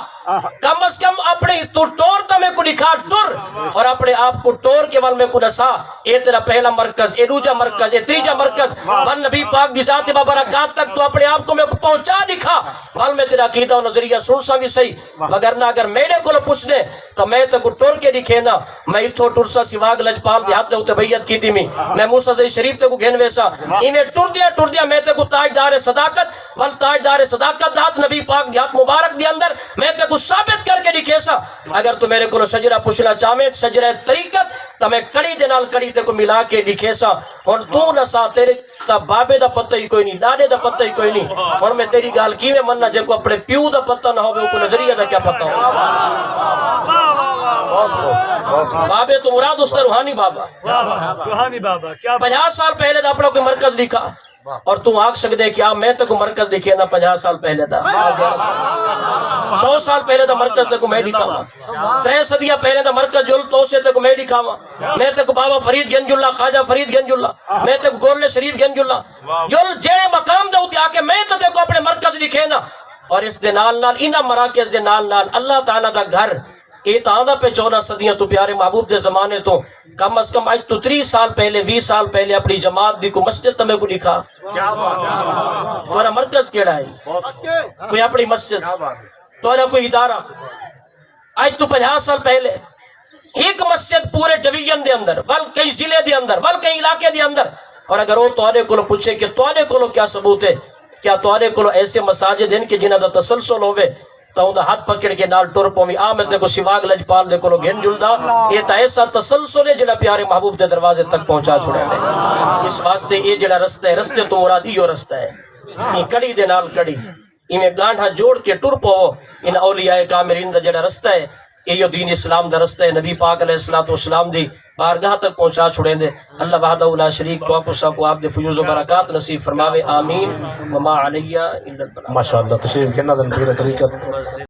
کم از کم اپنے تو ٹور تا میں کو لکھا ٹور اور اپنے آپ کو ٹور کے وال میں کو نسا، اے تیرا پہلا مرکز، اے دوجا مرکز، اے تیجا مرکز، ون نبی پاک دی ذات بابرکات تک تو اپنے آپ کو میں کو پہنچا لکھا، وال میں تیرا عقیدہ و نظریہ سن سا بھی صحیح، وگرنہ اگر میرے کو پوچھ دے تو میں تو کو ٹور کے لکھے نا، میں اتھو ٹرسا سواگ لجپال دیہات دے ہوتے بیعت کی تھی میں موسیٰ زی شریف تے کو گھن ویسا، انہیں ٹر دیا میں تے کو تاجدار صداقت وال تاجدار صداقت دات نبی پاک دیہات مبارک دی اندر میں تے کو ثابت کر کے لکھے سا، اگر تو میرے کو شجرہ پوچھنا چاہے شجرہ طریقت تو میں کڑی دے نال کڑی تے کو ملا کے لکھے سا، اور تو نسا تیرے تا بابے دا پتہ ہی کوئی نہیں، دادے دا پتہ ہی کوئی نہیں، اور میں تیری گال کی میں مننا جے کو اپنے پیو دا پتہ نہ ہوئے کو نظریہ دا کیا پتہ ہو، بابے تو مراد اس نے روحانی بابا، 50 سال پہلے دا اپنا کوئی مرکز لکھا، اور تو آگ سکتے کیا میں تو کو مرکز لکھے نا 50 سال پہلے دا، 100 سال پہلے دا مرکز تے کو میں لکھا، 3 صدیہ پہلے دا مرکز جل تو سے تے کو میں لکھا، میں تے کو بابا فرید گنج اللہ خواجہ فرید گنج اللہ، میں تے کو گورل شریف گنج اللہ، جل جیڑے مقام دا ہوتی آکے میں تے کو اپنے مرکز لکھے نا، اور اس دے نال نال انہاں مراکز دے نال نال اللہ تعالیٰ دا گھر یہ تاندہ پہ 14 صدیاں تو پیارے محبوب دے زمانے تو کم از کم آج تو 30 سال پہلے 20 سال پہلے اپنی جماعت دی کو مسجد تمہیں کو لکھا، تمہارا مرکز کیڑا ہے، کوئی اپنی مسجد، تمہارا کوئی ادارہ، آج تو 50 سال پہلے ایک مسجد پورے ڈویژن دے اندر ول کئی ضلع دے اندر ول کئی علاقے دے اندر، اور اگر وہ تمہارے کو پوچھے کہ تمہارے کو کیا ثبوت ہے، کیا تمہارے کو ایسے مساجد ہیں کہ جنہاں دا تسلسل ہوئے تو انہاں ہاتھ پکڑ کے نال ٹور پومی آمد کو سواگ لجپال دے کو گھن جلدا، یہ تا ایسا تسلسل ہے جڑا پیارے محبوب دے دروازے تک پہنچا چھوڑے دے، اس واسطے یہ جڑا رستہ ہے رستے تو مراد یہ رستہ ہے، یہ کڑی دے نال کڑی انہیں گانڈھا جوڑ کے ٹور پو ان اولیاء کامرین دا جڑا رستہ ہے، یہ دین اسلام دا رستہ ہے، نبی پاک علیہ السلام دی بارگاہ تک پہنچا چھوڑیں دے، اللہ وحدہ لا شریک تو آپ کو آپ دے فیوز و برکات نصیب فرماوے، آمین، وما علیہ الا البلاغ۔ ماشاءاللہ تشریف کہنا دن پیر طریقت